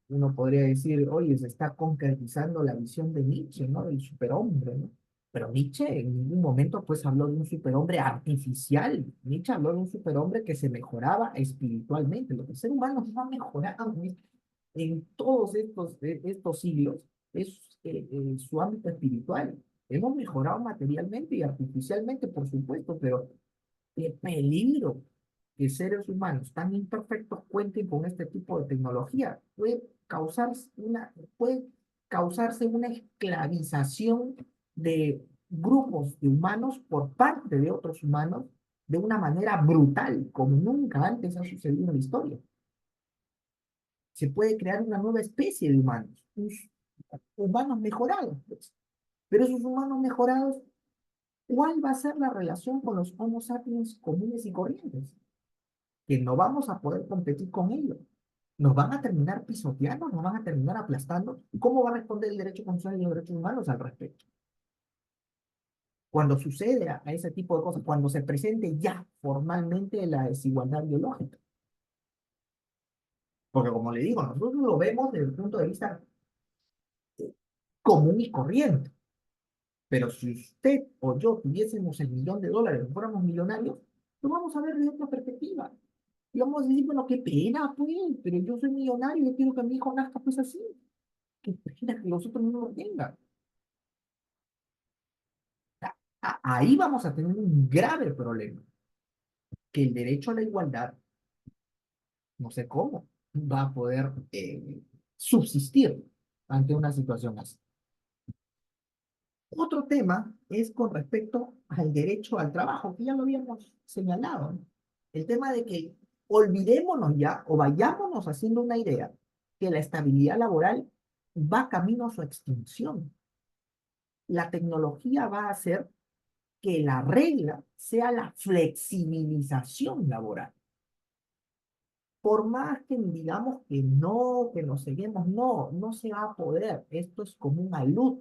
uno podría decir, oye, se está concretizando la visión de Nietzsche, ¿no? Del superhombre, ¿no? Pero Nietzsche en ningún momento pues habló de un superhombre artificial. Nietzsche habló de un superhombre que se mejoraba espiritualmente. Lo que el ser humano no ha mejorado en todos estos siglos es su ámbito espiritual. Hemos mejorado materialmente y artificialmente, por supuesto, pero qué peligro que seres humanos tan imperfectos cuenten con este tipo de tecnología. Puede causarse una esclavización de grupos de humanos por parte de otros humanos de una manera brutal, como nunca antes ha sucedido en la historia. Se puede crear una nueva especie de humanos, humanos mejorados, pues. Pero esos humanos mejorados, ¿cuál va a ser la relación con los Homo sapiens comunes y corrientes? Que no vamos a poder competir con ellos. Nos van a terminar pisoteando, nos van a terminar aplastando. ¿Cómo va a responder el derecho constitucional y los derechos humanos al respecto? Cuando sucede a ese tipo de cosas, cuando se presente ya formalmente la desigualdad biológica. Porque como le digo, nosotros lo vemos desde el punto de vista común y corriente. Pero si usted o yo tuviésemos el $1.000.000 y fuéramos millonarios, lo vamos a ver desde otra perspectiva. Y vamos a decir, bueno, qué pena, pues, pero yo soy millonario y yo quiero que mi hijo nazca pues así. Qué pena que los otros no lo tengan. Ahí vamos a tener un grave problema, que el derecho a la igualdad, no sé cómo, va a poder subsistir ante una situación así. Otro tema es con respecto al derecho al trabajo, que ya lo habíamos señalado, ¿no? El tema de que olvidémonos ya o vayámonos haciendo una idea que la estabilidad laboral va camino a su extinción. La tecnología va a hacer que la regla sea la flexibilización laboral. Por más que digamos que nos seguimos, no se va a poder. Esto es como un alud,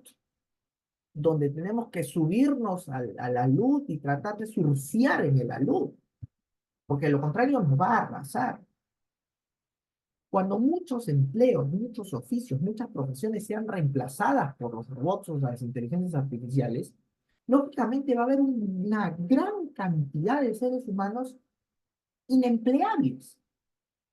donde tenemos que subirnos a la luz y tratar de surfear en el alud, porque lo contrario nos va a arrasar. Cuando muchos empleos, muchos oficios, muchas profesiones sean reemplazadas por los robots o las inteligencias artificiales, lógicamente va a haber una gran cantidad de seres humanos inempleables,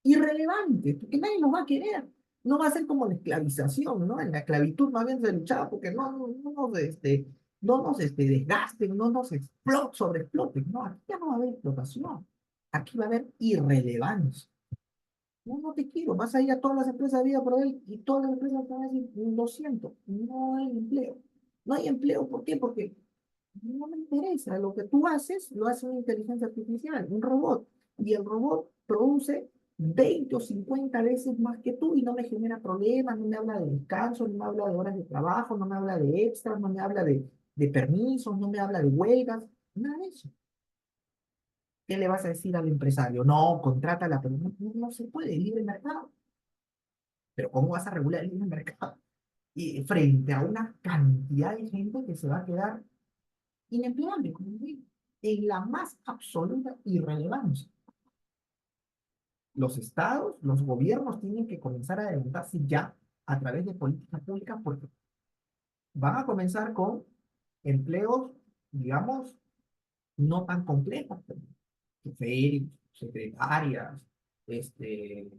irrelevantes, porque nadie los va a querer. No va a ser como la esclavización, ¿no? En la esclavitud más bien se luchaba porque no nos desgasten, no nos sobreexploten. No, aquí ya no va a haber explotación. Aquí va a haber irrelevancia. No, no te quiero. Vas a ir a todas las empresas de vida por él y todas las empresas te van a decir, lo siento, no hay empleo. No hay empleo, ¿por qué? Porque no me interesa. Lo que tú haces, lo hace una inteligencia artificial, un robot. Y el robot produce 20 o 50 veces más que tú y no me genera problemas, no me habla de descanso, no me habla de horas de trabajo, no me habla de extras, no me habla de permisos, no me habla de huelgas, nada de eso. ¿Qué le vas a decir al empresario? No, contrátala, pero no se puede, libre mercado. Pero ¿cómo vas a regular el libre mercado? Y frente a una cantidad de gente que se va a quedar inempleable, como digo, en la más absoluta irrelevancia. Los estados, los gobiernos tienen que comenzar a adelantarse ya a través de políticas públicas porque van a comenzar con empleos, digamos, no tan complejos, choferes, secretarias, este,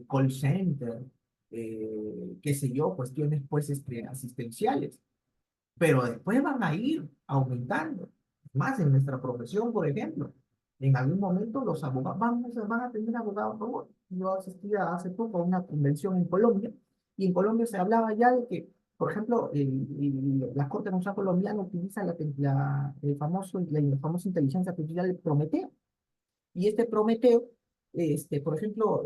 call center, qué sé yo, cuestiones pues asistenciales, pero después van a ir aumentando. Más en nuestra profesión, por ejemplo, en algún momento los abogados van a tener abogados robots. Yo asistía hace poco a una convención en Colombia y en Colombia se hablaba ya de que, por ejemplo, la Corte Constitucional Colombiana utiliza la famosa inteligencia artificial Prometeo y este Prometeo, por ejemplo,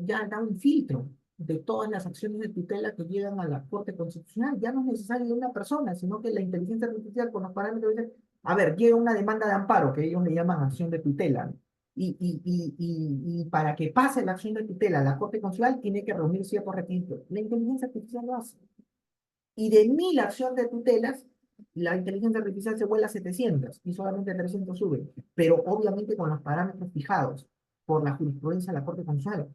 ya da un filtro de todas las acciones de tutela que llegan a la Corte Constitucional. Ya no es necesario de una persona, sino que la inteligencia artificial con los parámetros dice, a ver, llega una demanda de amparo, que ellos le llaman acción de tutela, ¿no? Y para que pase la acción de tutela a la Corte Constitucional tiene que reunir ciertos requisitos. La inteligencia artificial lo hace. Y de 1000 acciones de tutelas, la inteligencia artificial se vuela a 700 y solamente 300 suben, pero obviamente con los parámetros fijados por la jurisprudencia de la Corte Constitucional.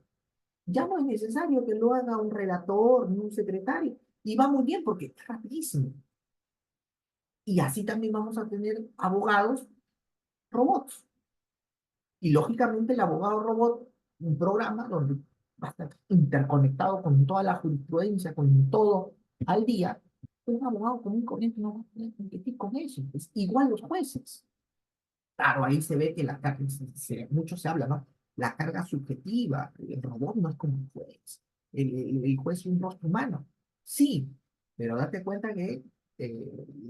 Ya no es necesario que lo haga un relator ni un secretario, y va muy bien porque es rapidísimo. Y así también vamos a tener abogados robots. Y lógicamente el abogado robot, un programa donde va a estar interconectado con toda la jurisprudencia, con todo al día, un abogado común y corriente no va a poder competir con eso. Es igual los jueces. Claro, ahí se ve que la carga, mucho se habla, ¿no? La carga subjetiva, el robot no es como un juez. El juez es un rostro humano. Sí, pero date cuenta que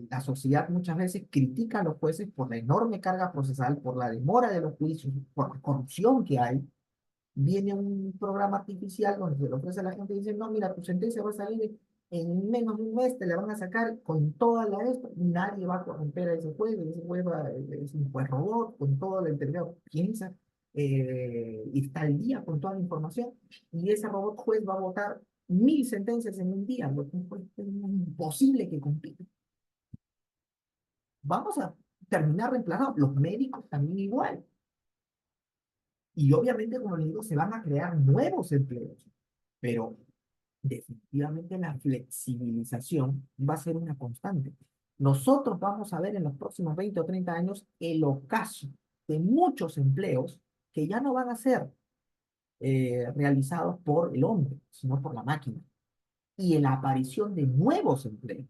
la sociedad muchas veces critica a los jueces por la enorme carga procesal, por la demora de los juicios, por la corrupción que hay. Viene un programa artificial donde se le ofrece a la gente y dice, no, mira, tu sentencia va a salir en menos de un mes, te la van a sacar con toda la esto, nadie va a corromper a ese juez es un juez robot, con todo el entregado, piensa, y está al día con toda la información, y ese robot juez va a votar 1000 sentencias en un día, lo que un juez es imposible que compita. Vamos a terminar reemplazados, los médicos también igual. Y obviamente, como les digo, se van a crear nuevos empleos, pero definitivamente la flexibilización va a ser una constante. Nosotros vamos a ver en los próximos 20 o 30 años el ocaso de muchos empleos que ya no van a ser realizados por el hombre, sino por la máquina. Y en la aparición de nuevos empleos,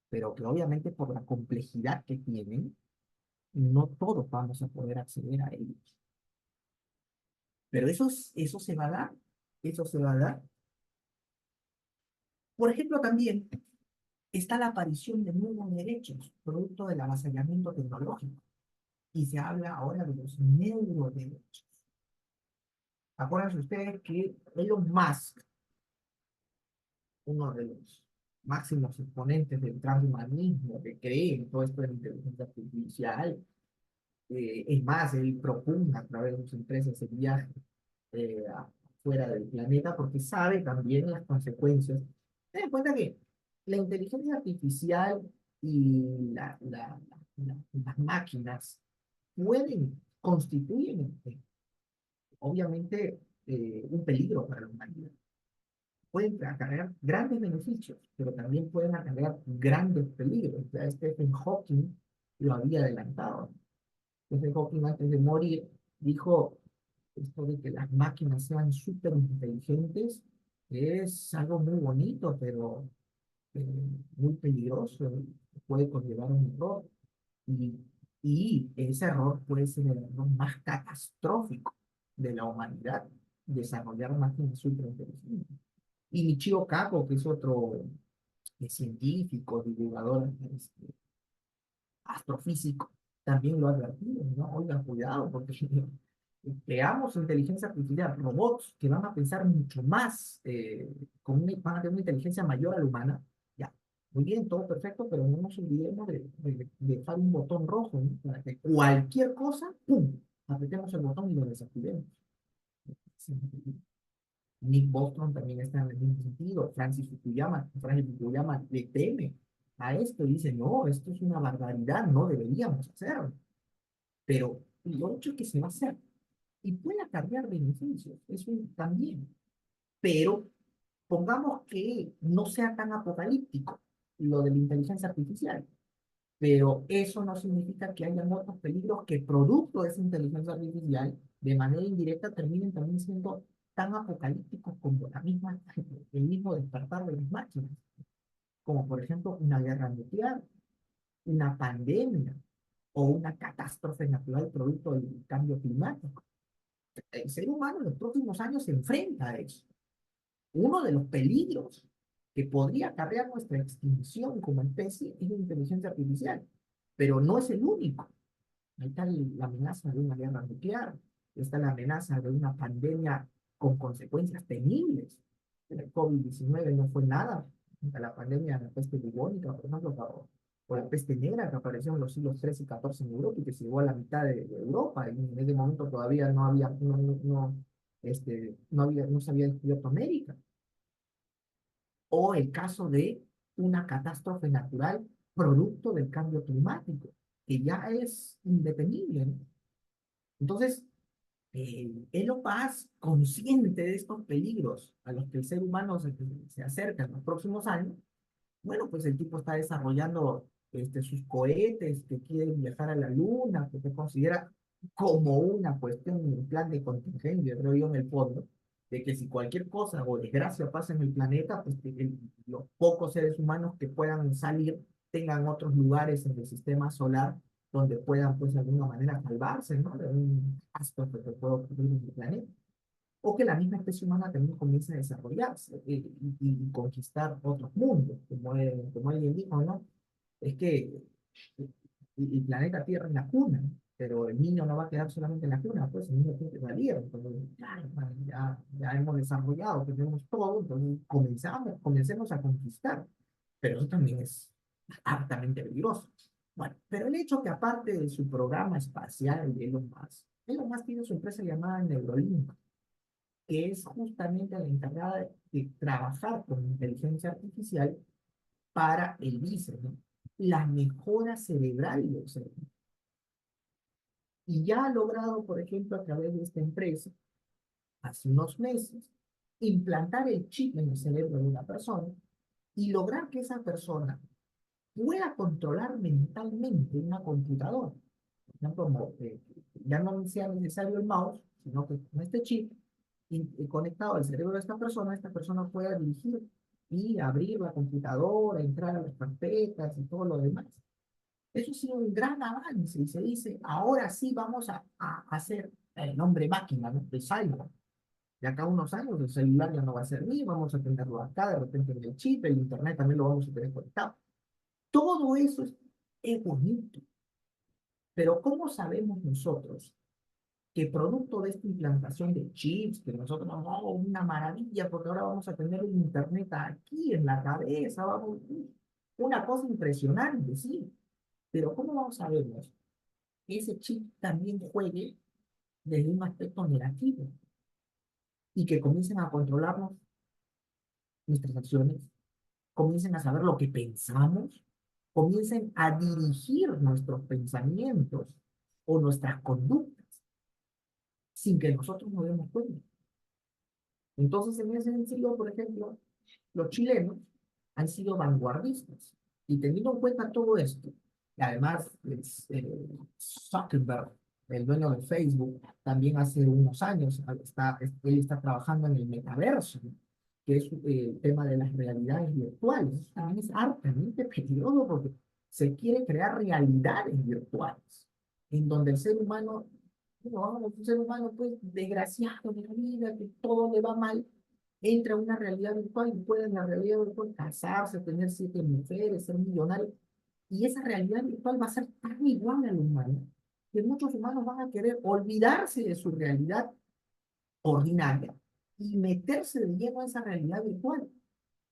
pero que obviamente por la complejidad que tienen, no todos vamos a poder acceder a ellos. Pero eso se va a dar, eso se va a dar. Por ejemplo, también está la aparición de nuevos derechos, producto del avasallamiento tecnológico. Y se habla ahora de los neuroderechos. Acuérdense ustedes que Elon Musk, uno de los máximos exponentes del transhumanismo, que cree en todo esto de la inteligencia artificial, es más, él propugna a través de sus empresas el viaje fuera del planeta porque sabe también las consecuencias. Ten en cuenta que la inteligencia artificial y las máquinas constituyen, obviamente, un peligro para la humanidad. Pueden acarrear grandes beneficios, pero también pueden acarrear grandes peligros. Ya Stephen Hawking lo había adelantado. Stephen Hawking antes de morir dijo esto de que las máquinas sean súper inteligentes es algo muy bonito, pero eh, muy peligroso, puede conllevar un error. Y, y ese error puede ser el error más catastrófico de la humanidad. desarrollar máquinas súper inteligentes. Y Michio Kaku, que es otro científico, divulgador, astrofísico, también lo ha advertido, ¿no? Oigan, cuidado, porque creamos inteligencia artificial, robots que van a pensar mucho más, van a tener una inteligencia mayor a la humana, ya, muy bien, todo perfecto, pero no nos olvidemos de dejar un botón rojo, ¿no? Para que cualquier cosa, ¡pum!, apretemos el botón y lo desactivemos. Sí. Nick Bostrom también está en el mismo sentido. Francis Fukuyama le teme a esto y dice, no, esto es una barbaridad, no deberíamos hacerlo. Pero lo hecho es que se va a hacer y puede acarrear beneficios, eso también. Pero pongamos que no sea tan apocalíptico lo de la inteligencia artificial, pero eso no significa que haya otros peligros que producto de esa inteligencia artificial, de manera indirecta, terminen también siendo tan apocalípticos como el mismo despertar de las máquinas, como por ejemplo una guerra nuclear, una pandemia o una catástrofe natural producto del cambio climático. El ser humano en los próximos años se enfrenta a eso. Uno de los peligros que podría acarrear nuestra extinción como especie es la inteligencia artificial, pero no es el único. Ahí está la amenaza de una guerra nuclear, está la amenaza de una pandemia con consecuencias temibles. El COVID-19 no fue nada, la pandemia de la peste bubónica, por ejemplo, o la peste negra que apareció en los siglos XIII y XIV en Europa y que se llevó a la mitad de Europa. Y en ese momento todavía no había, no se había descubierto América. O el caso de una catástrofe natural producto del cambio climático, que ya es indetenible, ¿no? Entonces, Elon Musk, consciente de estos peligros a los que el ser humano se acerca en los próximos años, bueno, pues el tipo está desarrollando sus cohetes que quieren viajar a la Luna, que se considera como una cuestión, un plan de contingencia, creo yo, en el fondo, de que si cualquier cosa o desgracia pasa en el planeta, pues que los pocos seres humanos que puedan salir tengan otros lugares en el sistema solar donde puedan, pues, de alguna manera salvarse, ¿no? De un aspecto que pueda ocurrir en el planeta o que la misma especie humana también comience a desarrollarse y conquistar otros mundos, como alguien dijo, ¿no? Es que el planeta Tierra es la cuna, pero el niño no va a quedar solamente en la cuna, pues el niño tiene que salir, entonces, claro, ya hemos desarrollado, tenemos todo, entonces comencemos a conquistar, pero eso también es altamente peligroso. Bueno, pero el hecho que aparte de su programa espacial de Elon Musk tiene su empresa llamada Neuralink, que es justamente la encargada de trabajar con inteligencia artificial para el diseño, la mejora cerebral del ser humano. Y ya ha logrado, por ejemplo, a través de esta empresa, hace unos meses, implantar el chip en el cerebro de una persona y lograr que esa persona pueda controlar mentalmente una computadora. Por ejemplo, ya no sea necesario el mouse, sino que con este chip conectado al cerebro de esta persona pueda dirigir y abrir la computadora, entrar a las carpetas y todo lo demás. Eso ha sido un gran avance y se dice, ahora sí vamos a hacer el hombre máquina, ¿no? El cyborg. De acá a unos años el celular ya no va a servir, vamos a tenerlo acá, de repente en el chip, el internet también lo vamos a tener conectado. Todo eso es bonito, pero ¿cómo sabemos nosotros que producto de esta implantación de chips, que nosotros vamos, oh, una maravilla, porque ahora vamos a tener un internet aquí en la cabeza, vamos, una cosa impresionante, sí, pero ¿cómo vamos a vernos que ese chip también juegue desde un aspecto negativo y que comiencen a controlarnos nuestras acciones, comiencen a saber lo que pensamos, comiencen a dirigir nuestros pensamientos o nuestras conductas sin que nosotros nos demos cuenta? Entonces, en ese sentido, por ejemplo, los chilenos han sido vanguardistas. Y teniendo en cuenta todo esto, y además Zuckerberg, el dueño de Facebook, también hace unos años él está trabajando en el metaverso, ¿no? Que es el tema de las realidades virtuales. Eso también es altamente peligroso porque se quiere crear realidades virtuales en donde el ser humano bueno, vamos, un ser humano, pues, desgraciado de la vida, que todo le va mal, entra a una realidad virtual y puede en la realidad virtual casarse, tener 7 mujeres, ser millonario. Y esa realidad virtual va a ser tan igual al humano que muchos humanos van a querer olvidarse de su realidad ordinaria y meterse de lleno a esa realidad virtual.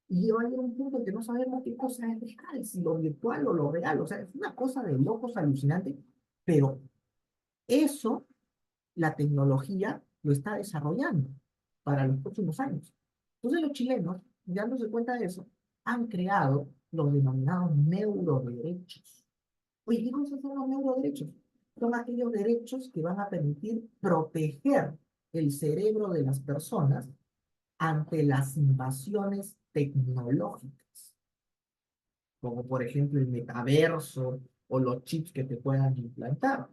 Y va a llegar un punto en que no sabemos qué cosa es real, si lo virtual o lo real. O sea, es una cosa de locos alucinante, pero eso la tecnología lo está desarrollando para los próximos años. Entonces los chilenos, dándose cuenta de eso, han creado los denominados neuroderechos. Oye, ¿qué cosas son los neuroderechos? Son aquellos derechos que van a permitir proteger el cerebro de las personas ante las invasiones tecnológicas, como por ejemplo el metaverso o los chips que te puedan implantar.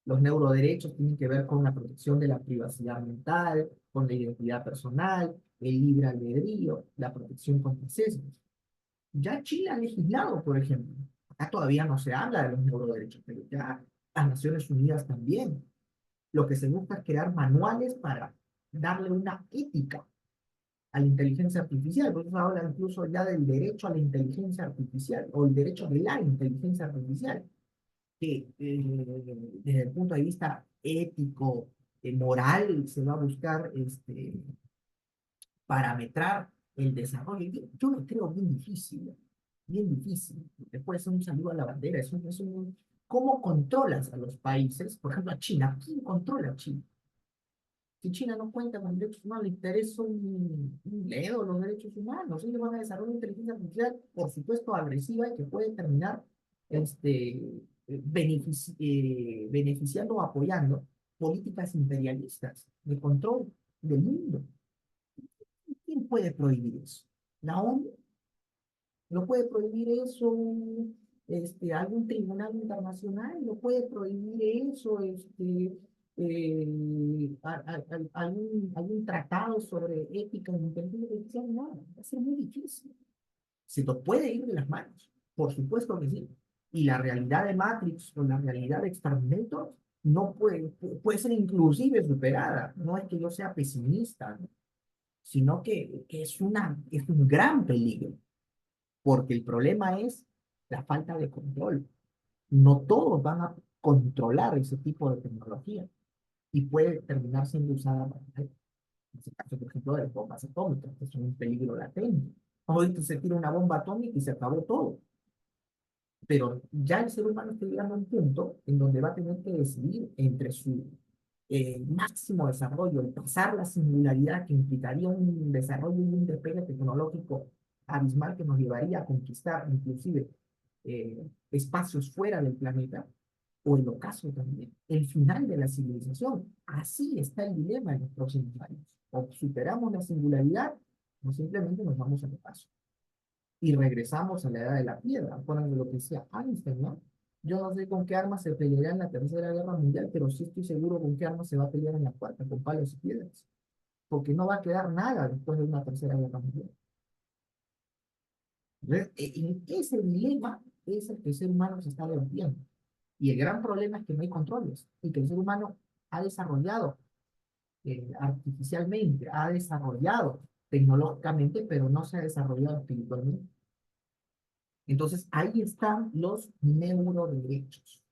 Los neuroderechos tienen que ver con la protección de la privacidad mental, con la identidad personal, el libre albedrío, la protección contra sesgos. Ya Chile ha legislado, por ejemplo. Acá todavía no se habla de los neuroderechos, pero ya las Naciones Unidas también. Lo que se busca es crear manuales para darle una ética a la inteligencia artificial. Por eso habla incluso ya del derecho a la inteligencia artificial o el derecho de la inteligencia artificial, que desde el punto de vista ético, moral, se va a buscar parametrar el desarrollo. Yo lo creo bien difícil, bien difícil. Después es un saludo a la bandera, ¿cómo controlas a los países? Por ejemplo, a China. ¿Quién controla a China? Si China no cuenta con derechos humanos, le interesa un bledo los derechos humanos. Ellos van a desarrollar una inteligencia artificial, por supuesto, agresiva y que puede terminar beneficiando o apoyando políticas imperialistas de control del mundo. ¿Quién puede prohibir eso? ¿La ONU? ¿No puede prohibir eso algún tribunal internacional? ¿No puede prohibir eso algún tratado sobre ética en inteligencia artificial? No, va a ser muy difícil. Se nos puede ir de las manos, por supuesto que sí. Y la realidad de Matrix o la realidad de Terminator no puede ser inclusive superada. No es que yo sea pesimista, ¿no? Sino que es un gran peligro, porque el problema es la falta de control. No todos van a controlar ese tipo de tecnología y puede terminar siendo usada para mal. En ese caso, por ejemplo, de las bombas atómicas, que son un peligro latente. Hoy se tira una bomba atómica y se acabó todo. Pero ya el ser humano está llegando a un punto en donde va a tener que decidir entre su máximo desarrollo, el pasar la singularidad que implicaría un desarrollo y un despegue tecnológico abismal que nos llevaría a conquistar inclusive espacios fuera del planeta, o el ocaso también, el final de la civilización. Así está el dilema en los próximos años. O superamos la singularidad o simplemente nos vamos al ocaso y regresamos a la edad de la piedra. Acuérdense de lo que decía Einstein, ¿no? Yo no sé con qué armas se peleará en la Tercera Guerra Mundial, pero sí estoy seguro con qué armas se va a pelear en la cuarta, con palos y piedras, porque no va a quedar nada después de una Tercera Guerra Mundial. Entonces, en ese dilema es el que el ser humano se está debatiendo. Y el gran problema es que no hay controles y que el ser humano ha desarrollado artificialmente, ha desarrollado tecnológicamente, pero no se ha desarrollado espiritualmente. Entonces, ahí están los neuroderechos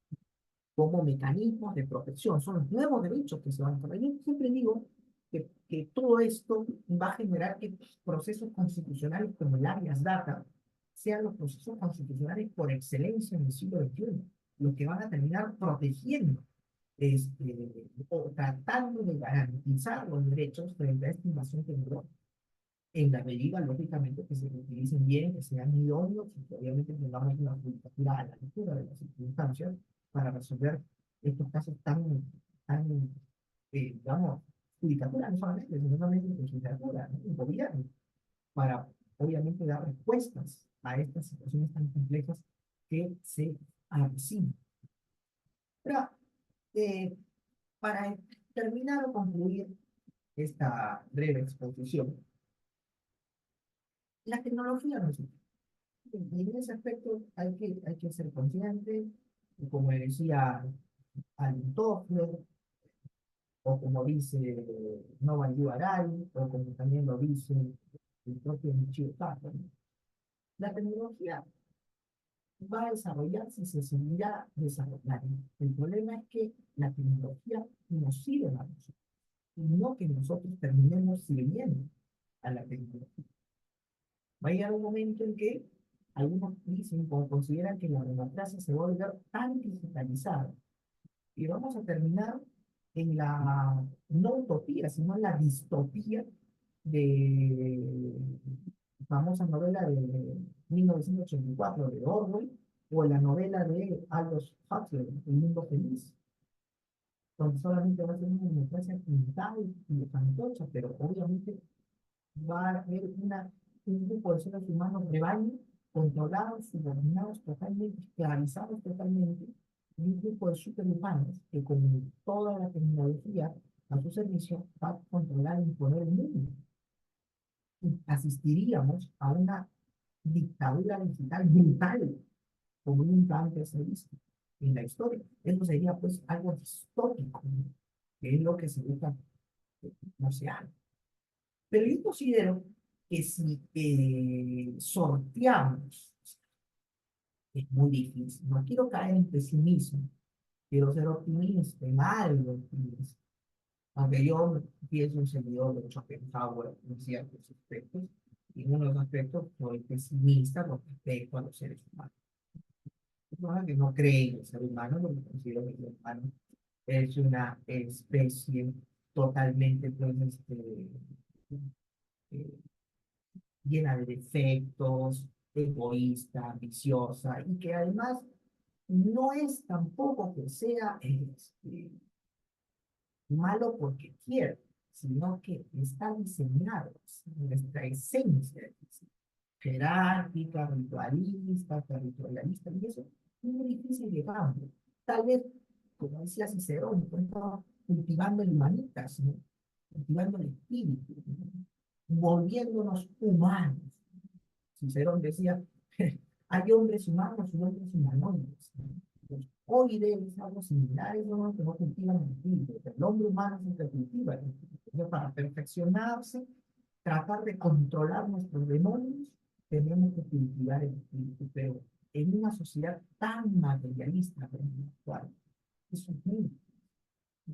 como mecanismos de protección. Son los nuevos derechos que se van a desarrollar. Yo siempre digo que todo esto va a generar que procesos constitucionales como el Arias Data sean los procesos constitucionales por excelencia en el siglo XXI, los que van a terminar protegiendo o tratando de garantizar los derechos frente a esta invasión tecnológica en la medida, lógicamente, que se utilicen bien, que sean idóneos y que obviamente tengamos una judicatura a la altura de las circunstancias para resolver estos casos digamos, judicatura no solamente, sino también en judicatura, ¿no? En gobierno, para obviamente dar respuestas a estas situaciones tan complejas que se avecinan. Pero eh, para terminar o concluir esta breve exposición, la tecnología no es y en ese aspecto hay que ser consciente, y como decía Alvin Toffler, o como dice Noval Arai, o como también lo dice el propio Michio Kaku, ¿no? La tecnología va a desarrollarse y se seguirá desarrollando. El problema es que la tecnología nos sirve a nosotros, y no que nosotros terminemos sirviendo a la tecnología. Va a llegar un momento en que algunos dicen o consideran que la democracia se va a volver tan digitalizada y vamos a terminar en la no utopía, sino en la distopía de la famosa novela de 1984 de Orwell o la novela de Aldous Huxley, El mundo feliz, donde solamente va a ser una democracia pintada y de fantocha, pero obviamente va a haber un grupo de seres humanos rebaño, controlados, subordinados totalmente, esclavizados totalmente, y un grupo de superhumanos que con toda la tecnología a su servicio va a controlar e imponer el mundo. Y asistiríamos a una dictadura digital brutal, como nunca antes se ha visto en la historia. Eso sería pues algo distópico, ¿no? Que es lo que se busca no se haga. Pero yo considero que si sorteamos, es muy difícil. No quiero caer en pesimismo, quiero ser optimista, en algo optimista. Aunque yo pienso un seguidor de Schopenhauer en ciertos aspectos, y en unos aspectos soy pesimista con respecto a los seres humanos. No, que no cree en el ser humano, porque considero que el ser humano es una especie totalmente pues, eh, llena de defectos, egoísta, ambiciosa, y que además no es tampoco que sea malo porque quiere, sino que está diseñado, nuestra esencia, jerárquica, ritualista, territorialista, y eso es muy difícil de cambio. Tal vez, como decía Cicerón, por ejemplo, cultivando el humanitas, ¿no? Cultivando el espíritu, ¿no? Volviéndonos humanos. Cicerón decía, hay hombres humanos y hombres humanoides, ¿no? Los oides es algo similar, es uno que no cultivan el espíritu, pero el hombre humano es el que cultiva el espíritu. Entonces, para perfeccionarse, tratar de controlar nuestros demonios, tenemos que cultivar el espíritu, pero en una sociedad tan materialista como la actual, eso es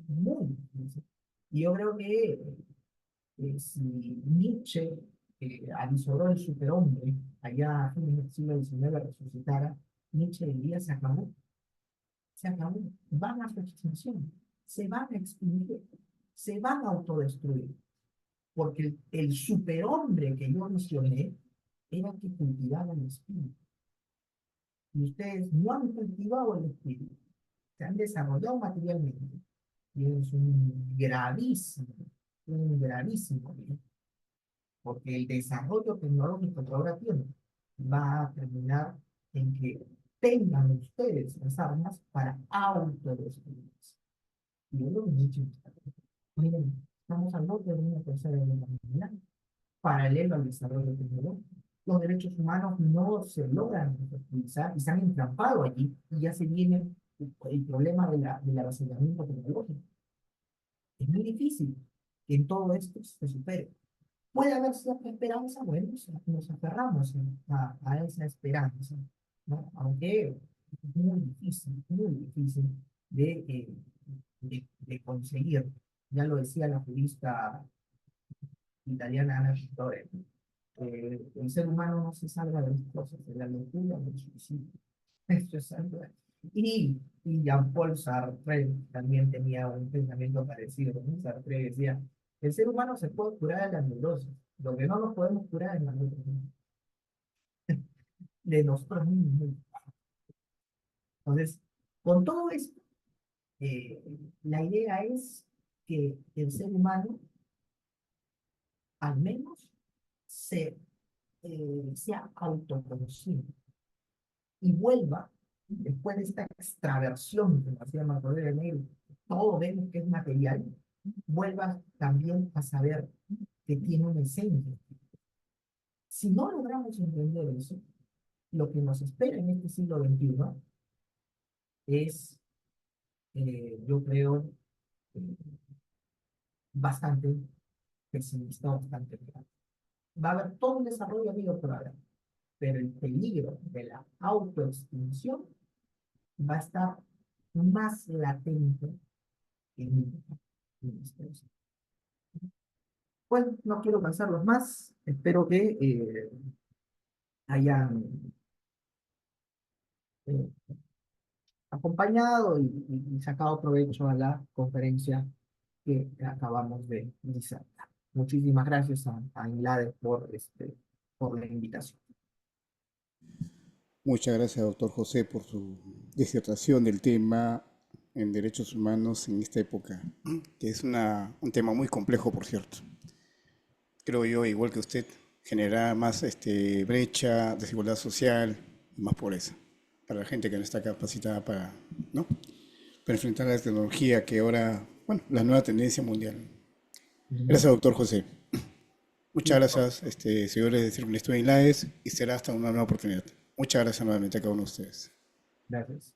muy difícil. Y yo creo que si Nietzsche avisoró el superhombre allá a fines del siglo XIX resucitara, Nietzsche diría se acabó, van a su extinción, se van a extinguir, se van a autodestruir, porque el superhombre que yo mencioné era que cultivaba el espíritu. Y ustedes no han cultivado el espíritu, se han desarrollado materialmente. Y es un gravísimo, ¿no? Porque el desarrollo tecnológico que ahora tienen va a terminar en que tengan ustedes las armas para autodestruirse. Y yo lo he dicho, miren, estamos al borde de una tercera guerra mundial, paralelo al desarrollo tecnológico. Los derechos humanos no se logran utilizar y se han entrampado allí y ya se viene el problema del avasallamiento tecnológico. Es muy difícil que en todo esto se supere. Puede haber cierta esperanza, bueno, nos aferramos a esa esperanza, ¿no? Aunque es muy difícil de conseguir. Ya lo decía la jurista italiana Anna Vittoria, el ser humano no se salva de las cosas, de la locura, del suicidio. Esto es algo. Y Jean-Paul Sartre también tenía un pensamiento parecido, ¿no? Sartre decía, el ser humano se puede curar de la neurosis, lo que no nos podemos curar es la neurosis de nosotros mismos. Entonces, con todo esto, eh, la idea es que el ser humano al menos sea autoconocido y vuelva, después de esta extraversión que nos hacía Marco Aurelio Negro, todo vemos que es material, vuelva también a saber que tiene una esencia. Si no logramos entender eso, lo que nos espera en este siglo XXI es, yo creo, eh, bastante pesimista, bastante real. Va a haber todo un desarrollo habido por ahora, pero el peligro de la autoextinción va a estar más latente que nunca en esta historia. Bueno, no quiero cansarlos más. Espero que hayan eh, acompañado y sacado provecho a la conferencia que acabamos de iniciar. Muchísimas gracias a INLADE por la invitación. Muchas gracias, doctor José, por su disertación del tema en derechos humanos en esta época, que es un tema muy complejo, por cierto. Creo yo, igual que usted, genera más brecha, desigualdad social y más pobreza para la gente que no está capacitada para, ¿no? para enfrentar la tecnología que ahora, bueno, la nueva tendencia mundial. Ujú. Gracias, doctor José. Muchas Listo. gracias, señores de Círculo Estudio Inlaes, y será hasta una nueva oportunidad. Muchas gracias nuevamente a cada uno de ustedes. Gracias.